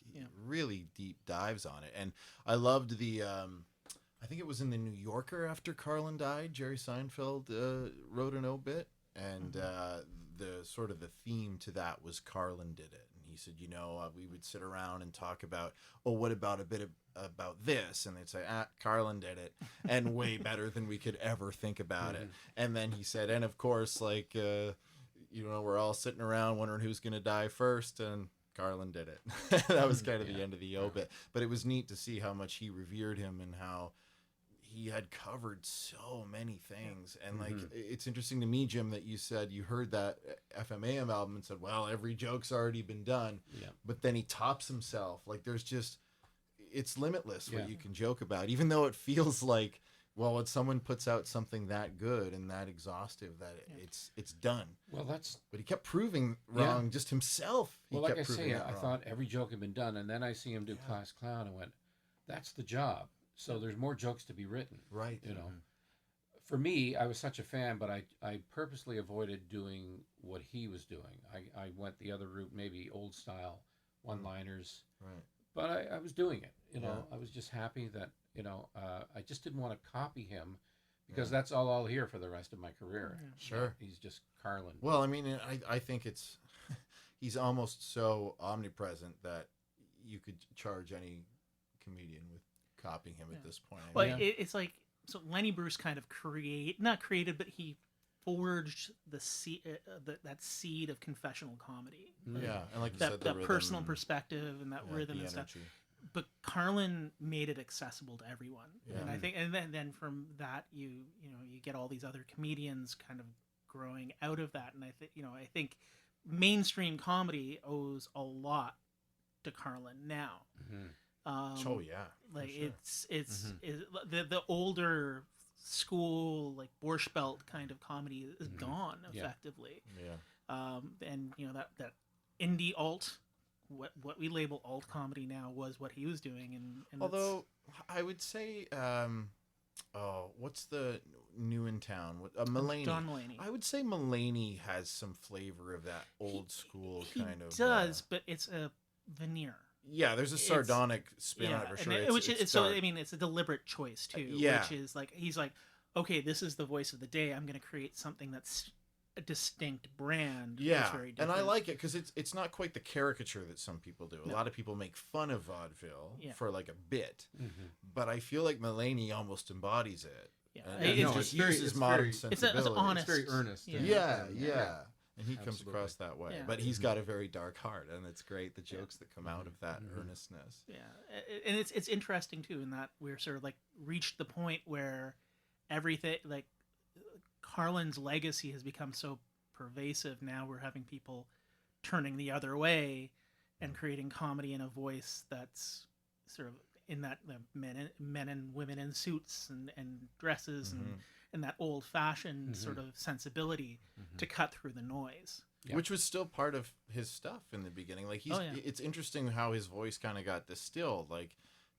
really deep dives on it. And I loved the, I think it was in the New Yorker after Carlin died, Jerry Seinfeld wrote an obit, and the sort of the theme to that was Carlin did it. He said, we would sit around and talk about, what about a bit about this? And they'd say, Carlin did it, and way better than we could ever think about it. And then he said, and of course, like, we're all sitting around wondering who's going to die first, and Carlin did it. That was kind of the end of the obit. But it was neat to see how much he revered him and how he had covered so many things. And like, it's interesting to me, Jim, that you said you heard that FMAM album and said, well, every joke's already been done. But then he tops himself. Like, there's just, it's limitless what you can joke about, even though it feels like, well, when someone puts out something that good and that exhaustive, that it's done.
Well, but
he kept proving wrong just himself.
Well, like I say, I thought every joke had been done, and then I see him do Class Clown and went, that's the job. So there's more jokes to be written.
Right.
For me, I was such a fan, but I purposely avoided doing what he was doing. I went the other route, maybe old style one-liners.
Right.
But I was doing it. I was just happy that, I just didn't want to copy him because that's all I'll hear for the rest of my career.
Sure.
He's just Carlin.
Well, I mean, I think it's, he's almost so omnipresent that you could charge any comedian with copying him at this point.
But it's like so Lenny Bruce kind of not created, but he forged that seed of confessional comedy.
Yeah, and like you
that
said, the
personal
rhythm,
perspective and that rhythm
the
and stuff.
energy.
But Carlin made it accessible to everyone,
Yeah.
and I think, and then from that you get all these other comedians kind of growing out of that, and I think mainstream comedy owes a lot to Carlin now.
Oh yeah, for
Like
sure.
it's the older school like Borscht Belt kind of comedy is gone effectively.
Yeah.
And that indie alt, what we label alt comedy now, was what he was doing. And
Although I would say, what's the new in town? Mulaney.
John Mulaney.
I would say Mulaney has some flavor of that old school
he
kind of.
does, but it's a veneer.
Yeah, there's a sardonic spin on it for sure.
It's so I mean, it's a deliberate choice too.
Yeah.
Which is like, he's like, okay, this is the voice of the day. I'm going to create something that's a distinct brand.
Yeah,
that's very
and
different.
I like it because it's not quite the caricature that some people do.
No.
A lot of people make fun of vaudeville
Yeah.
for like a bit, but I feel like Mulaney almost embodies it.
Yeah,
And
it's
just
just-
uses modern sensibility.
it's honest.
It's very earnest.
Yeah.
Yeah. And he comes
Absolutely.
across that way.
Yeah.
But he's got a very dark heart, and it's great, the jokes that come out of that earnestness.
Yeah, and it's interesting too in that we're sort of like reached the point where everything, like Carlin's legacy has become so pervasive. Now we're having people turning the other way and creating comedy in a voice that's sort of in that men and women in suits and dresses and that old fashioned sort of sensibility to cut through the noise.
Yeah.
Which was still part of his stuff in the beginning. Like it's interesting how his voice kind of got distilled, like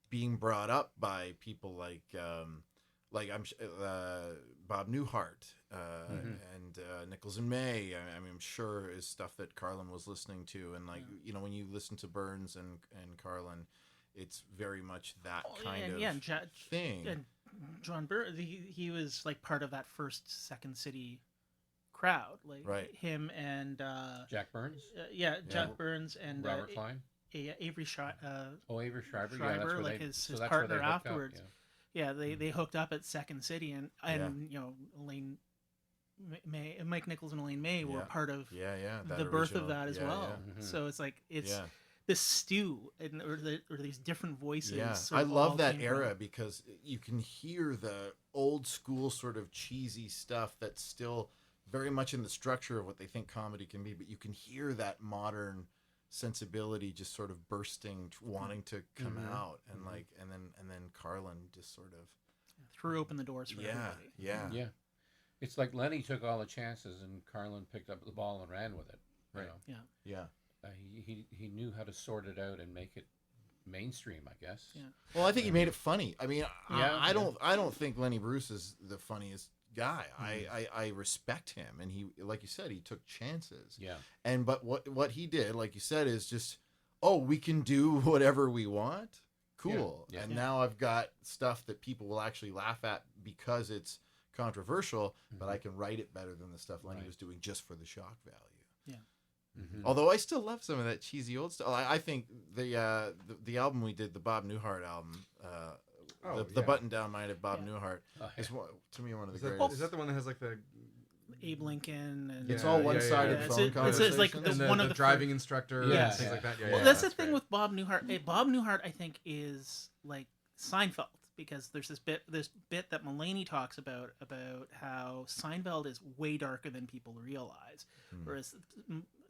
being brought up by people like Bob Newhart and Nichols and May. I mean, I'm sure is stuff that Carlin was listening to, and like when you listen to Burns and Carlin, it's very much that kind of thing.
And John Burns, he was like part of that first Second City crowd, like him and
Jack Burns,
Jack Burns and
Robert Klein,
Avery Schreiber.
Avery Schreiber,
Schreiber, like his partner afterwards. They hooked up at Second City, and Elaine May, Mike Nichols and Elaine May were part of the birth of that as well. So it's like this stew or these different voices.
Yeah,
sort
I
of
love
all
that
came
era
from.
because you can hear the old school sort of cheesy stuff that's still very much in the structure of what they think comedy can be, but you can hear that modern sensibility just sort of bursting, wanting to come out, and and then Carlin just sort of
threw open the doors for everybody.
Yeah.
It's like Lenny took all the chances and Carlin picked up the ball and ran with it.
Right. Yeah.
He knew how to sort it out and make it mainstream, I guess.
Yeah.
Well, I think he made it funny. I mean, I don't think Lenny Bruce is the funniest guy. I respect him, and he, like you said, he took chances.
Yeah.
But what he did, like you said, is just, we can do whatever we want. Cool.
Yeah.
And now I've got stuff that people will actually laugh at because it's controversial, but I can write it better than the stuff Lenny was doing just for the shock value.
Yeah.
Although I still love some of that cheesy old stuff. I think the album we did, the Bob Newhart album, the Button Down Mind of Bob Newhart, is to me one of the greatest.
Is that the one that has like the
Abe Lincoln and
it's all one-sided phone conversation.
It's like
one of the driving instructor and things like that.
Well, that's the thing with Bob Newhart. Bob Newhart, I think, is like Seinfeld, because there's this bit that Mulaney talks about how Seinfeld is way darker than people realize, whereas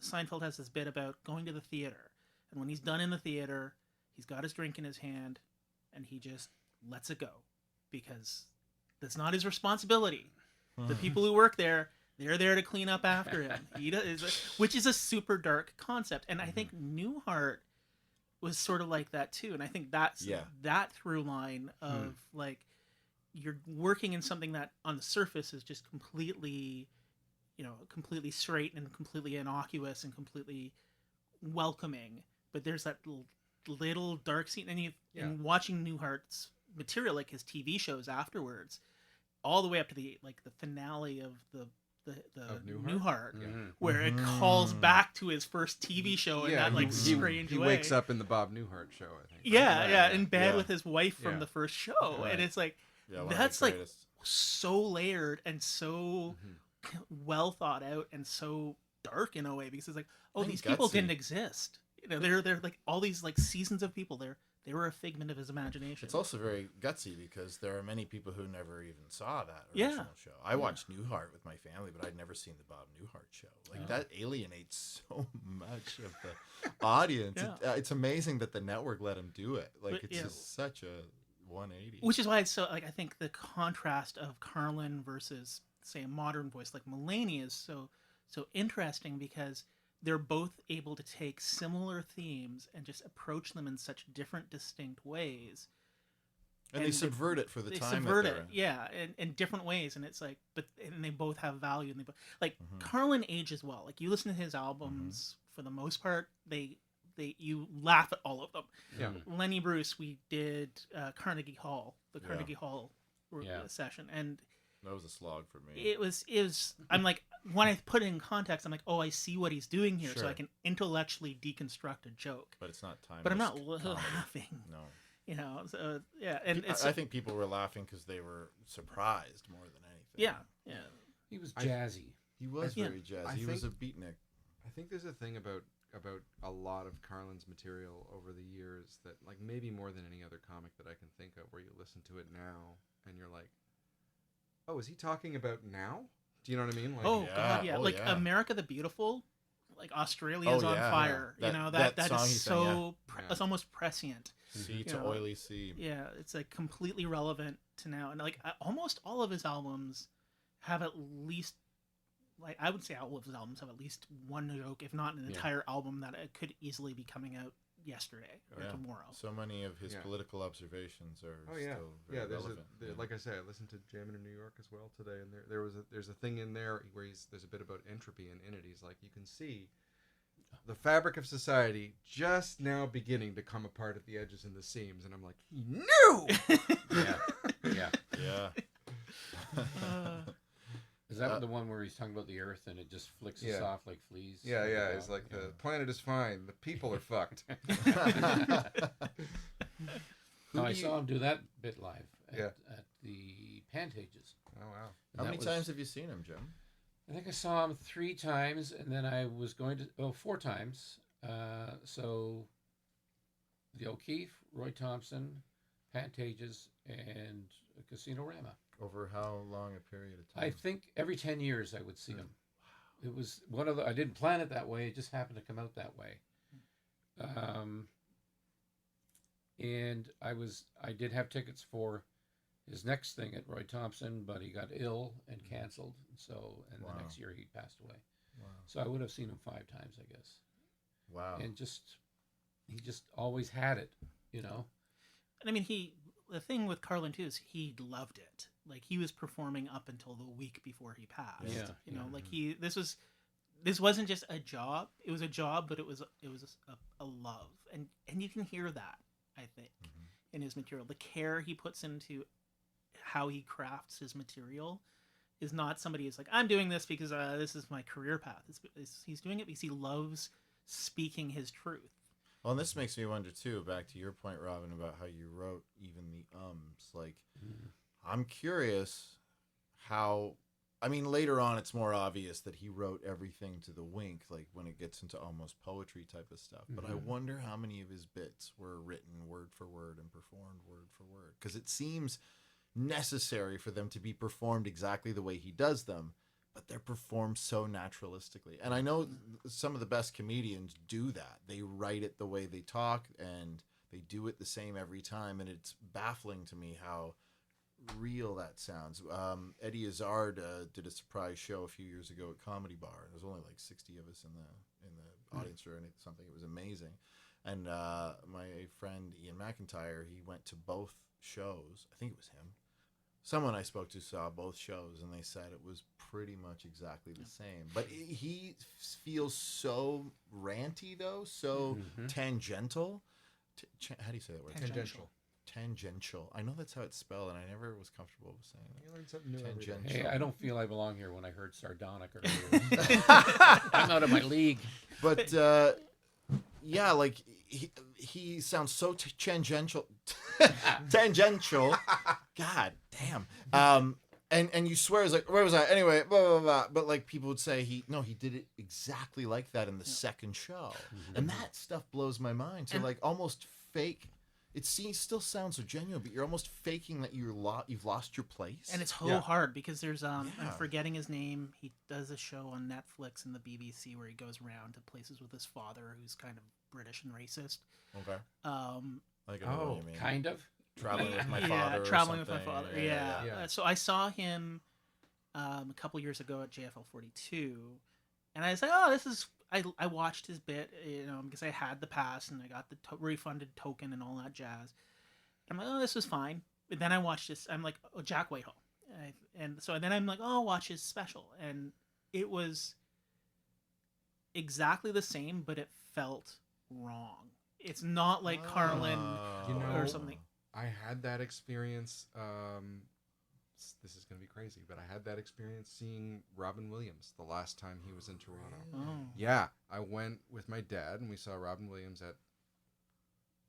Seinfeld has this bit about going to the theater, and when he's done in the theater, he's got his drink in his hand, and he just lets it go, because that's not his responsibility. The people who work there, they're there to clean up after him. Which is a super dark concept, and I think Newhart was sort of like that too, and I think that's that through line of like, you're working in something that on the surface is just completely straight and completely innocuous and completely welcoming, but there's that little dark scene, and watching Newhart's material, like his TV shows afterwards, all the way up to the finale of the Newhart, where it calls back to his first TV show in that strange way.
He wakes up in the Bob Newhart show, I think.
Yeah, in bed with his wife from the first show, and it's like
Yeah, one of
that's
the
like
greatest.
so layered and so well thought out and so dark in a way, because it's like, oh,
And
these people
gutsy.
didn't exist. You know, they're like all these like seasons of people. They were a figment of his imagination.
It's also very gutsy because there are many people who never even saw that
Yeah.
original show. I watched Newhart with my family, but I'd never seen the Bob Newhart show. Like that alienates so much of the audience.
Yeah.
It's amazing that the network let him do it. Like
But,
it's
yeah.
just such a 180.
Which is why it's so like, I think the contrast of Carlin versus say a modern voice like Mulaney is so interesting, because they're both able to take similar themes and just approach them in such different, distinct ways.
and they subvert it for the
They
time
subvert
that
it,
they're in.
yeah, in different ways, and it's like, and they both have value, and they both like
Mm-hmm.
Carlin ages well. Like you listen to his albums, for the most part, you laugh at all of them.
Yeah.
Lenny Bruce, we did Carnegie Hall, the
Yeah.
Carnegie Hall session, and
That was a slog for me.
it was. I'm like, when I put it in context, I'm like, oh, I see what he's doing here, so
Sure.
I can intellectually deconstruct a joke.
But it's not time.
But I'm not laughing.
No.
You know, so, yeah, and it's
I think people were laughing because they were surprised more than anything.
yeah.
He was jazzy.
He was
Yeah.
very jazzy.
I
He was a
think-
beatnik.
I think there's a thing about a lot of Carlin's material over the years that, like, maybe more than any other comic that I can think of, where you listen to it now and you're like, oh, is he talking about now? Do you know what I mean? Like,
Oh
Yeah,
God, yeah.
oh,
like
yeah.
America the Beautiful, like Australia's
Oh,
on
yeah,
fire.
yeah.
You know
That
that
song
is
he sang,
so
yeah.
it's almost prescient.
Sea
You
to
know,
oily sea.
Yeah, it's like completely relevant to now, and like almost all of his albums have at least, like I would say all of his albums have at least one joke, if not an entire album that it could easily be coming out yesterday or
Yeah.
tomorrow.
So many of his
Yeah.
political observations are
Oh yeah,
still very relevant.
like I say, I listened to Jammin' in New York as well today, and there's a thing in there where there's a bit about entropy, and in it he's like, you can see the fabric of society just now beginning to come apart at the edges and the seams, and I'm like, he knew.
Yeah.
Yeah.
Is that the one where he's talking about the Earth and it just flicks us
Yeah.
off like fleas?
Yeah, it's like the planet is fine, the people are fucked.
No, I saw him do that bit live
Yeah.
at the Pantages.
Oh wow.
How
That
many
was-
times have you seen him, Jim?
I think I saw him 3 times, and then I was going to 4 times. So the O'Keefe, Roy Thompson, Pantages, and Casino Rama.
Over how long a period of time?
I think every 10 years I would see him. It was one of the. I didn't plan it that way. It just happened to come out that way. And I did have tickets for his next thing at Roy Thompson, but he got ill and canceled. And
Wow.
the next year he passed away.
Wow.
So I would have seen him 5 times, I guess.
Wow.
And he just always had it, you know.
And I mean, the thing with Carlin too is he loved it. Like he was performing up until the week before he passed.
Yeah,
You know,
yeah.
like this wasn't just a job. It was a job, but it was a love, and you can hear that, I think, in his material. The care he puts into how he crafts his material is not somebody who's like, I'm doing this because this is my career path. He's doing it because he loves speaking his truth.
Well, and this makes me wonder too, back to your point, Robin, about how you wrote even the ums. Like, I'm curious how, I mean, later on it's more obvious that he wrote everything to the wink, like when it gets into almost poetry type of stuff. But I wonder how many of his bits were written word for word and performed word for word. Because it seems necessary for them to be performed exactly the way he does them, but they're performed so naturalistically. And I know some of the best comedians do that. They write it the way they talk, and they do it the same every time. And it's baffling to me how real that sounds. Eddie Izzard did a surprise show a few years ago at Comedy Bar. There was only like 60 of us in the audience or something. It was amazing. And my friend Ian McIntyre, he went to both shows. I think it was him. Someone I spoke to saw both shows, and they said it was pretty much exactly the same. But he feels so ranty, though, so tangential. How do you say that word? Tangential. I know that's how it's spelled, and I never was comfortable with saying that.
You learn something new every day.
Hey, I don't feel I belong here when I heard sardonic earlier. I'm out of my league.
But yeah, like he sounds so tangential tangential. God damn. And you swear it's like, where was I? Anyway, blah, blah, blah. But like people would say he did it exactly like that in the second show. And that stuff blows my mind. So like almost fake. It still sounds so genuine, but you're almost faking that you've lost your place.
And it's so hard because there's I'm forgetting his name. He does a show on Netflix and the BBC where he goes around to places with his father, who's kind of British and racist.
Okay. I know what you mean.
Kind of.
Traveling with my father.
Yeah, traveling with my father. Yeah. So I saw him a couple years ago at JFL 42, and I was like, oh, this is. I watched his bit, because I had the pass and I got the refunded token and all that jazz. I'm like, oh, this was fine. But then I watched this. I'm like, oh, Jack Whitehall, and so then I'm like, oh, I'll watch his special, and it was exactly the same, but it felt wrong. It's not like Carlin or something.
I had that experience. This is going to be crazy, but I had that experience seeing Robin Williams the last time he was in Toronto.
Oh.
Yeah, I went with my dad, and we saw Robin Williams at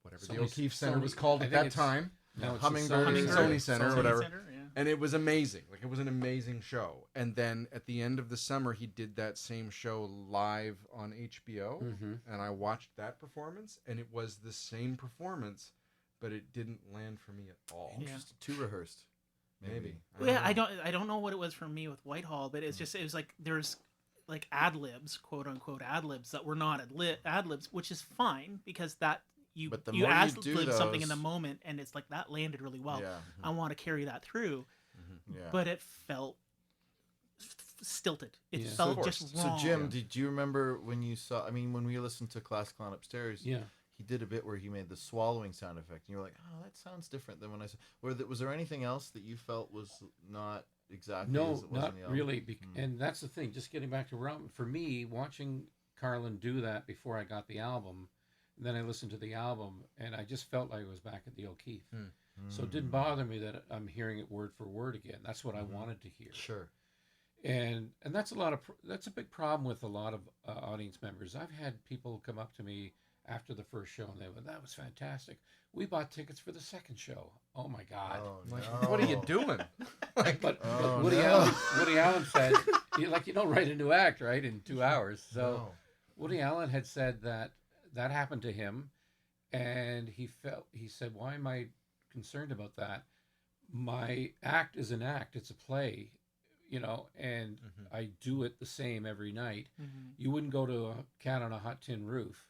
whatever the O'Keefe Center was called at that time.
No, it's
Hummingbird Sony Center or whatever.
Center, yeah.
And it was amazing. Like, it was an amazing show. And then at the end of the summer, he did that same show live on HBO. And I watched that performance, and it was the same performance, but it didn't land for me at all.
Yeah.
Just too rehearsed. Maybe.
I don't know what it was for me with Whitehall, but it was like there's like ad libs, quote unquote ad libs that were not ad libs, which is fine because that you ad lib something in the moment and it's like that landed really well.
Yeah.
I want to carry that through,
Yeah.
but it felt stilted. It felt just wrong.
So Jim, did you remember when you saw? I mean, when we listened to Class Clown Upstairs, he did a bit where he made the swallowing sound effect, and you were like, "Oh, that sounds different than when I saw." Was there anything else that you felt was not exactly?
No,
as it was
not
in the album?
really. And that's the thing. Just getting back to Robin, for me, watching Carlin do that before I got the album, and then I listened to the album, and I just felt like I was back at the O'Keefe. So it didn't bother me that I'm hearing it word for word again. That's what I wanted to hear.
Sure.
And that's that's a big problem with a lot of audience members. I've had people come up to me after the first show and they went, "That was fantastic. We bought tickets for the second show." Oh my God!
Oh,
Like,
no.
what are you doing?
But Woody Allen said, you don't write a new act right in 2 hours. So Woody Allen had said that happened to him, and he said, "Why am I concerned about that? My act is an act. It's a play." And I do it the same every night. You wouldn't go to a Cat on a Hot Tin Roof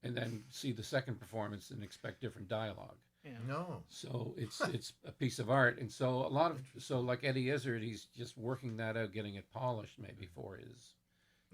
and then see the second performance and expect different dialogue.
Yeah.
No.
So it's a piece of art. And so like Eddie Izzard, he's just working that out, getting it polished maybe for his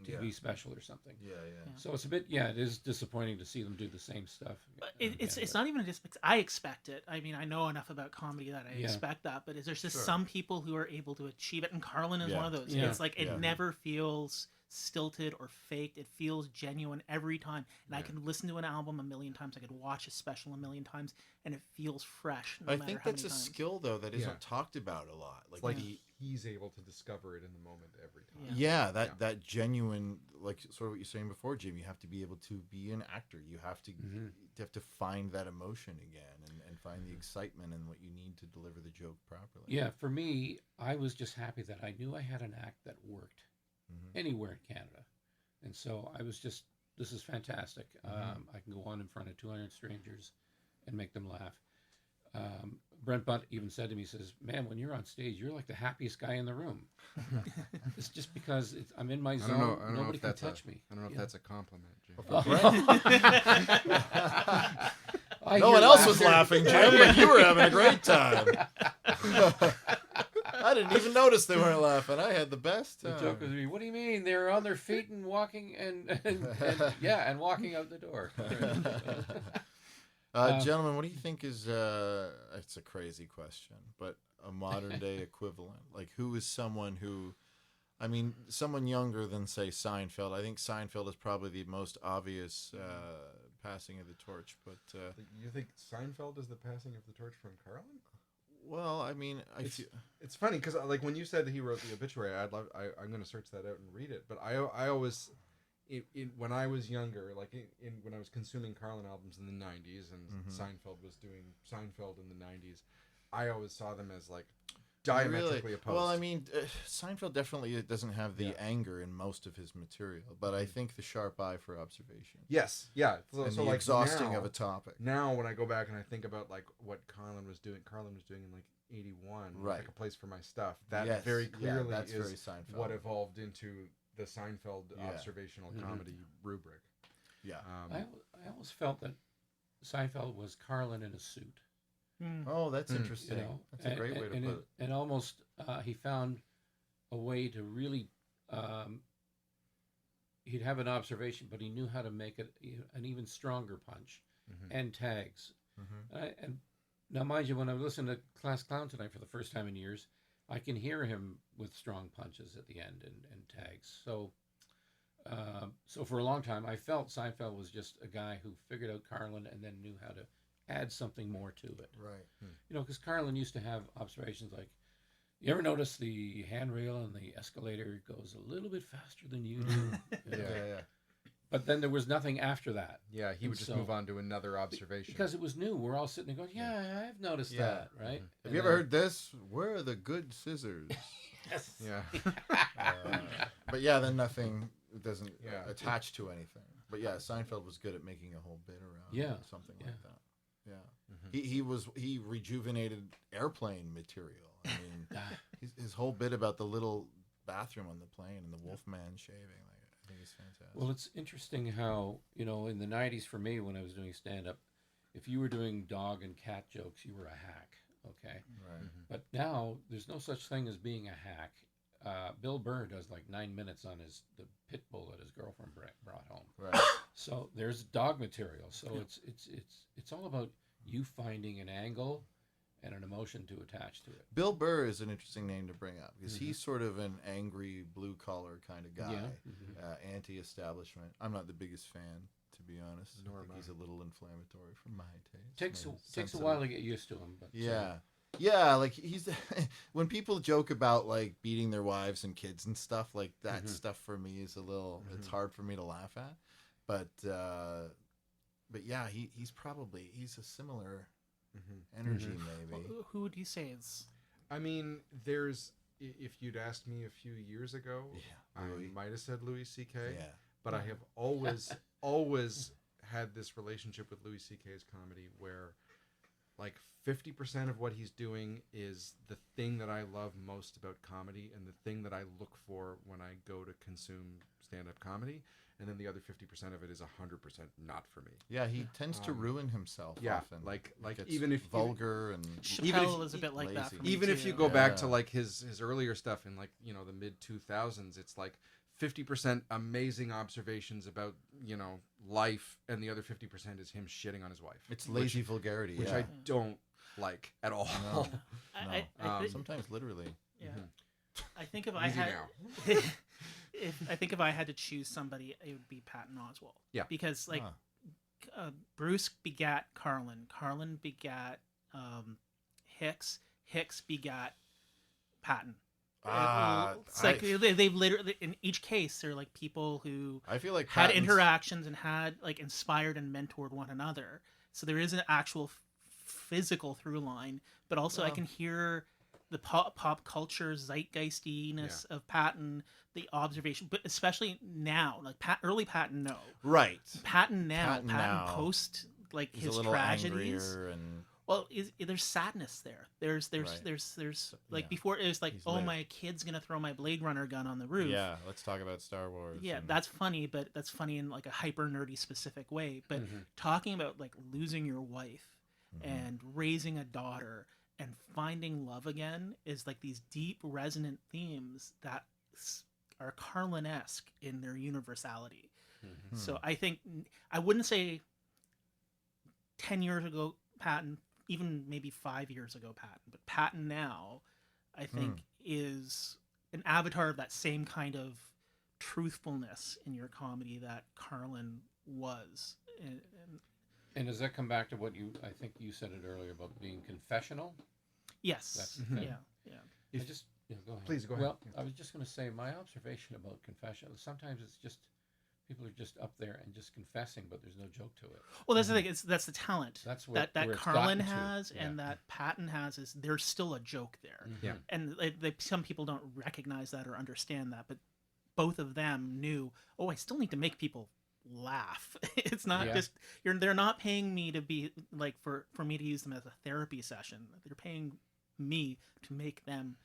TV special or something.
Yeah.
So it's a bit, it is disappointing to see them do the same stuff.
But it's not even just I expect it. I mean, I know enough about comedy that I expect that, but there's just some people who are able to achieve it, and Carlin is one of those.
Yeah.
It's like it never feels stilted or faked. It feels genuine every time. And I can listen to an album a million times. I could watch a special a million times, and it feels fresh. No
I
matter
think
how
that's a
many times.
skill though that isn't talked about a lot.
Like he's able to discover it in the moment every time.
Yeah, that genuine, like sort of what you're saying before, Jim. You have to be able to be an actor. You have to have to find that emotion again and find the excitement and what you need to deliver the joke properly.
Yeah, for me, I was just happy that I knew I had an act that worked anywhere in Canada. And so I was just, this is fantastic. I can go on in front of 200 strangers and make them laugh. Brent Butt even said to me, he says, "Man, when you're on stage, you're like the happiest guy in the room." It's just because I'm in my zone.
I don't
Nobody
know
can
if
touch me.
I don't know if that's a compliment, Jim.
No one else was laughing, Jim, but you were having a great time. I didn't even notice they weren't laughing. I had the best time.
The joke was me. What do you mean? They're on their feet and walking and walking out the door.
Gentlemen, what do you think is? It's a crazy question, but a modern day equivalent. Like, who is someone who? I mean, someone younger than say Seinfeld. I think Seinfeld is probably the most obvious passing of the torch. But
you think Seinfeld is the passing of the torch from Carlin?
Well, I mean,
it's funny because like when you said he wrote the obituary, I'm going to search that out and read it. But I always, when I was younger, like when I was consuming Carlin albums in the 90s and Seinfeld was doing Seinfeld in the 90s, I always saw them as like diametrically opposed.
Well, I mean, Seinfeld definitely doesn't have the anger in most of his material, but I think the sharp eye for observation.
Yes, yeah.
So the like exhausting of a topic.
Now, when I go back and I think about like what Carlin was doing in like 81,
right.
Like a Place for My Stuff. That very clearly is
very Seinfeld.
What evolved into the Seinfeld observational comedy rubric.
Yeah.
I always felt that Seinfeld was Carlin in a suit.
Oh, that's interesting.
You know,
that's a great way to put it.
And almost he found a way to really, he'd have an observation, but he knew how to make it an even stronger punch and tags. And now, mind you, when I listened to Class Clown tonight for the first time in years, I can hear him with strong punches at the end and tags. So for a long time, I felt Seinfeld was just a guy who figured out Carlin and then knew how to add something more to it.
Right.
You know, because Carlin used to have observations like, you ever notice the handrail and the escalator goes a little bit faster than you do?
Yeah.
But then there was nothing after that.
Yeah, he would just move on to another observation.
Because it was new. We're all sitting there going, yeah, I've noticed that, right?
Have you ever heard this? Where are the good scissors?
Yes.
Yeah.
But yeah, then nothing doesn't attach to anything. But yeah, Seinfeld was good at making a whole bit around something like that. Yeah. He rejuvenated airplane material. I mean, his whole bit about the little bathroom on the plane and the Wolfman shaving, like, I think it's fantastic.
Well, it's interesting how, you know, in the 90s for me when I was doing stand-up, if you were doing dog and cat jokes, you were a hack, okay?
Right.
But now there's no such thing as being a hack. Bill Burr does like 9 minutes on the pit bull that his girlfriend brought home.
Right.
So there's dog material. So it's all about you finding an angle and an emotion to attach to it.
Bill Burr is an interesting name to bring up because he's sort of an angry blue-collar kind of guy, anti-establishment. I'm not the biggest fan, to be honest. I think he's a little inflammatory for my taste.
Takes a while to get used to him. But
yeah, like he's when people joke about like beating their wives and kids and stuff, like that stuff for me is a little it's hard for me to laugh at. But yeah, he's a similar energy maybe.
Well, who would you say is?
I mean, if you'd asked me a few years ago, I might have said Louis C.K.
Yeah.
But I have always had this relationship with Louis C.K.'s comedy where like 50% of what he's doing is the thing that I love most about comedy and the thing that I look for when I go to consume stand-up comedy. And then the other 50% of it is 100% not for me.
Yeah, he tends to ruin himself often.
Like
even if vulgar and
Chappelle is a bit like
lazy.
that for me
even
too.
if you go back to like his earlier stuff in like, you know, the mid 2000s, it's like 50% amazing observations about, you know, life, and the other 50% is him shitting on his wife.
It's lazy vulgarity,
which I don't like at all.
No.
I
sometimes literally.
Yeah. I think if I had if I had to choose somebody, it would be Patton Oswalt.
Yeah.
Because like Bruce begat Carlin. Carlin begat Hicks. Hicks begat Patton. It's like they've literally, in each case, they're like people who
I feel like
had interactions and had like inspired and mentored one another. So there is an actual physical through line, but also I can hear the pop culture zeitgeistiness of Patton, the observation, but especially now, like early Patton, no,
right?
Patton now, post like
he's
his
a little
tragedies.
And
well, there's sadness there. There's like before it was like, my kid's gonna throw my Blade Runner gun on the roof.
Yeah, let's talk about Star Wars.
Yeah, that's funny, but that's funny in like a hyper nerdy specific way. But talking about like losing your wife and raising a daughter and finding love again is like these deep resonant themes that are Carlin-esque in their universality. So I think I wouldn't say 10 years ago Patton, even maybe 5 years ago Patton, but Patton now I think is an avatar of that same kind of truthfulness in your comedy that Carlin was.
And does that come back to what I think you said it earlier about being confessional?
Yes.
That's the thing.
Yeah.
Go ahead.
Please go ahead.
Well, I was just going to say my observation about confession. Sometimes it's just People are just up there and just confessing, but there's no joke to it.
Well, that's the thing. That's the talent
That's what
that
where it's
Carlin
gotten to.
has and that Patton has. Is there's still a joke there,
Yeah.
and some people don't recognize that or understand that, but both of them knew. Oh, I still need to make people laugh. It's not just they're not paying me to be like for me to use them as a therapy session. They're paying me to make them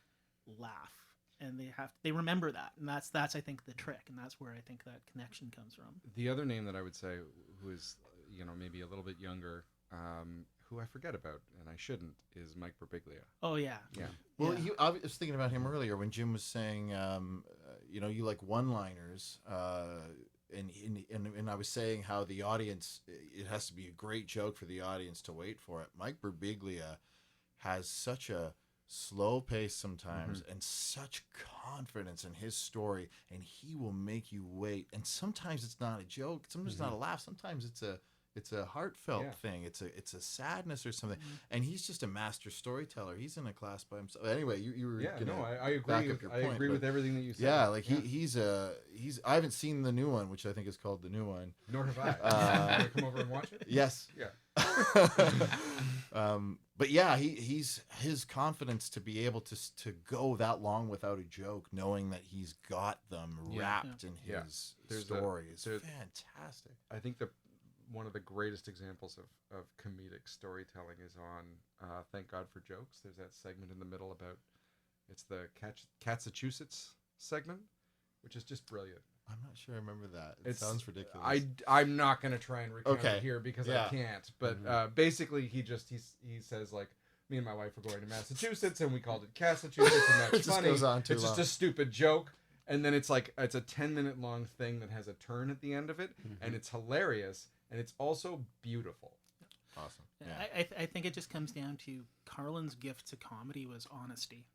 laugh. And they remember that, and that's I think the trick, and that's where I think that connection comes from.
The other name that I would say, who is maybe a little bit younger, who I forget about, and I shouldn't, is Mike Birbiglia.
Oh yeah,
Yeah.
Well, I was thinking about him earlier when Jim was saying, you like one-liners, and I was saying how the audience, it has to be a great joke for the audience to wait for it. Mike Birbiglia has such a slow pace sometimes and such confidence in his story, and he will make you wait. And sometimes it's not a joke, sometimes it's not a laugh, sometimes it's a heartfelt thing, it's a sadness or something, and he's just a master storyteller. He's in a class by himself. Anyway, you were
I agree. I agree with everything that you said.
Yeah, like he's I haven't seen the new one, which I think is called The New One.
Nor have I. Want to come over and watch it?
Yes.
Yeah.
But yeah, his confidence to be able to go that long without a joke, knowing that he's got them wrapped in his story, is fantastic.
I think one of the greatest examples of comedic storytelling is on Thank God for Jokes. There's that segment in the middle about, it's the Massachusetts segment, which is just brilliant.
I'm not sure I remember that. It sounds ridiculous.
I'm not going to try and recount it here because I can't. But basically, he says, like, me and my wife were going to Massachusetts and we called it Massachusetts, and that's
It just
funny.
goes on too
it's just
long.
a stupid joke. And then it's a 10-minute long thing that has a turn at the end of it, and it's hilarious, and it's also beautiful.
Awesome.
Yeah. I think it just comes down to Carlin's gift to comedy was honesty.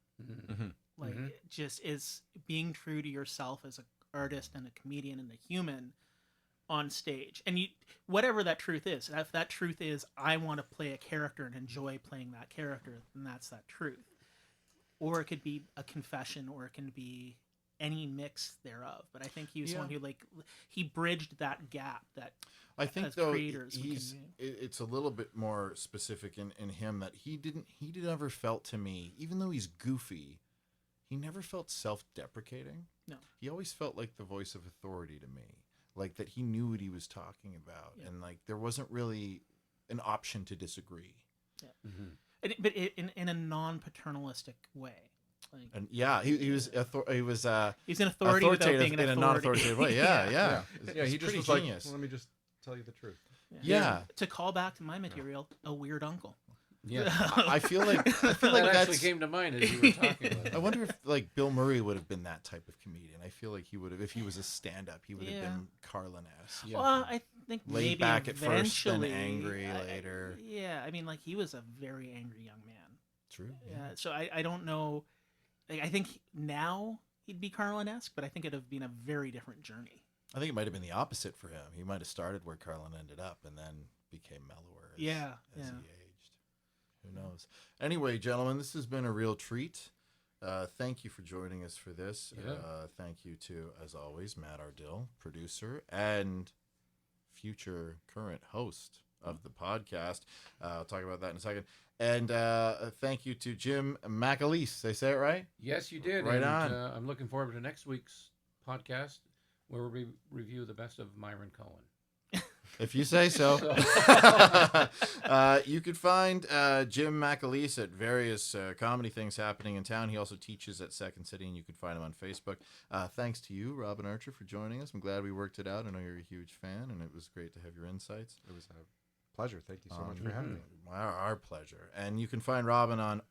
Like it just is being true to yourself as an artist and a comedian and a human on stage, and whatever that truth is. If that truth is I want to play a character and enjoy playing that character, then that's that truth. Or it could be a confession, or it can be any mix thereof. But I think he was someone who he bridged that gap that
I think
as
though
creators
it's a little bit more specific in him that he never felt, to me, even though he's goofy, he never felt self-deprecating.
No.
He always felt like the voice of authority to me, like that he knew what he was talking about, and like there wasn't really an option to disagree.
But in a non-paternalistic way. Like,
And he's an authority without
authoritative being an
in a non-authoritative way. Yeah.
He just was
genius.
like, let me just tell you the truth.
Yeah.
To call back to my material, a weird uncle.
Yeah.
I feel like
that actually came to mind as you were talking about it.
I wonder if like Bill Murray would have been that type of comedian. I feel like he would have, if he was a stand-up, he would have been Carlin-esque.
Well, I think
Laid
maybe
back at first, then
eventually,
angry later.
I mean, like he was a very angry young man.
True.
Yeah. So I don't know. Like, I think now he'd be Carlin-esque, but I think it'd have been a very different journey.
I think it might have been the opposite for him. He might have started where Carlin ended up and then became mellower as he aged. Who knows? Anyway, gentlemen, this has been a real treat. Thank you for joining us for this.
Yeah.
Thank you to, as always, Matt Ardill, producer and future current host of the podcast. I'll talk about that in a second. And thank you to Jim McAleese. Did I say it right?
Yes, you did.
Right
and,
on.
I'm looking forward to next week's podcast where we review the best of Myron Cohen.
If you say so. You can find Jim McAleese at various comedy things happening in town. He also teaches at Second City, and you can find him on Facebook. Thanks to you, Robin Archer, for joining us. I'm glad we worked it out. I know you're a huge fan, and it was great to have your insights.
It was a pleasure. Thank you so much for having me.
Our pleasure. And you can find Robin on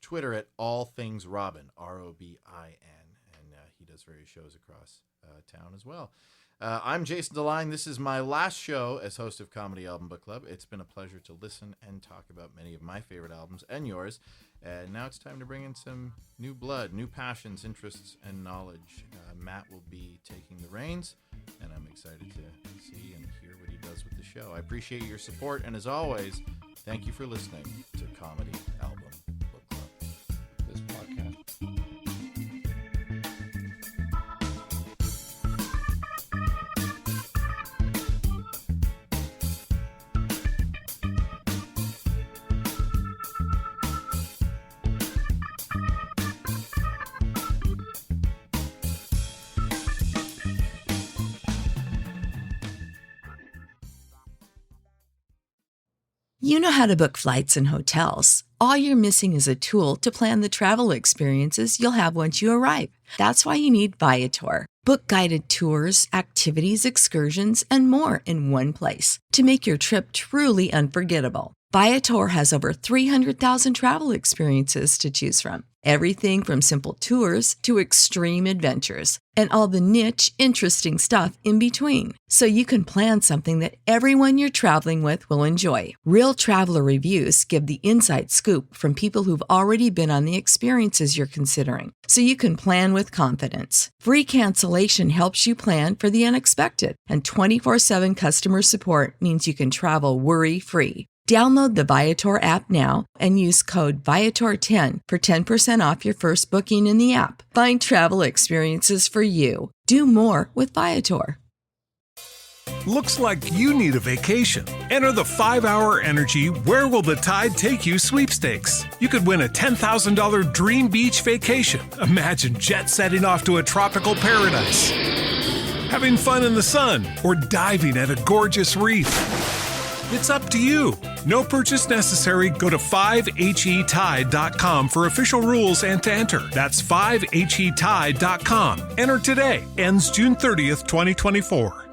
Twitter at All Things Robin, ROBIN, and he does various shows across town as well. I'm Jason Deline. This is my last show as host of Comedy Album Book Club. It's been a pleasure to listen and talk about many of my favorite albums and yours. And now it's time to bring in some new blood, new passions, interests, and knowledge. Matt will be taking the reins, and I'm excited to see and hear what he does with the show. I appreciate your support, and as always, thank you for listening to Comedy Album Book Club.
This podcast.
You know how to book flights and hotels. All you're missing is a tool to plan the travel experiences you'll have once you arrive. That's why you need Viator. Book guided tours, activities, excursions, and more in one place to make your trip truly unforgettable. Viator has over 300,000 travel experiences to choose from. Everything from simple tours to extreme adventures and all the niche, interesting stuff in between. So you can plan something that everyone you're traveling with will enjoy. Real traveler reviews give the inside scoop from people who've already been on the experiences you're considering. So you can plan with confidence. Free cancellation helps you plan for the unexpected. And 24/7 customer support means you can travel worry-free. Download the Viator app now and use code Viator10 for 10% off your first booking in the app. Find travel experiences for you. Do more with Viator.
Looks like you need a vacation. Enter the 5-Hour Energy Where Will the Tide Take You sweepstakes. You could win a $10,000 dream beach vacation. Imagine jet setting off to a tropical paradise, having fun in the sun, or diving at a gorgeous reef. It's up to you. No purchase necessary. Go to 5HETide.com for official rules and to enter. That's 5HETide.com. Enter today. Ends June 30th, 2024.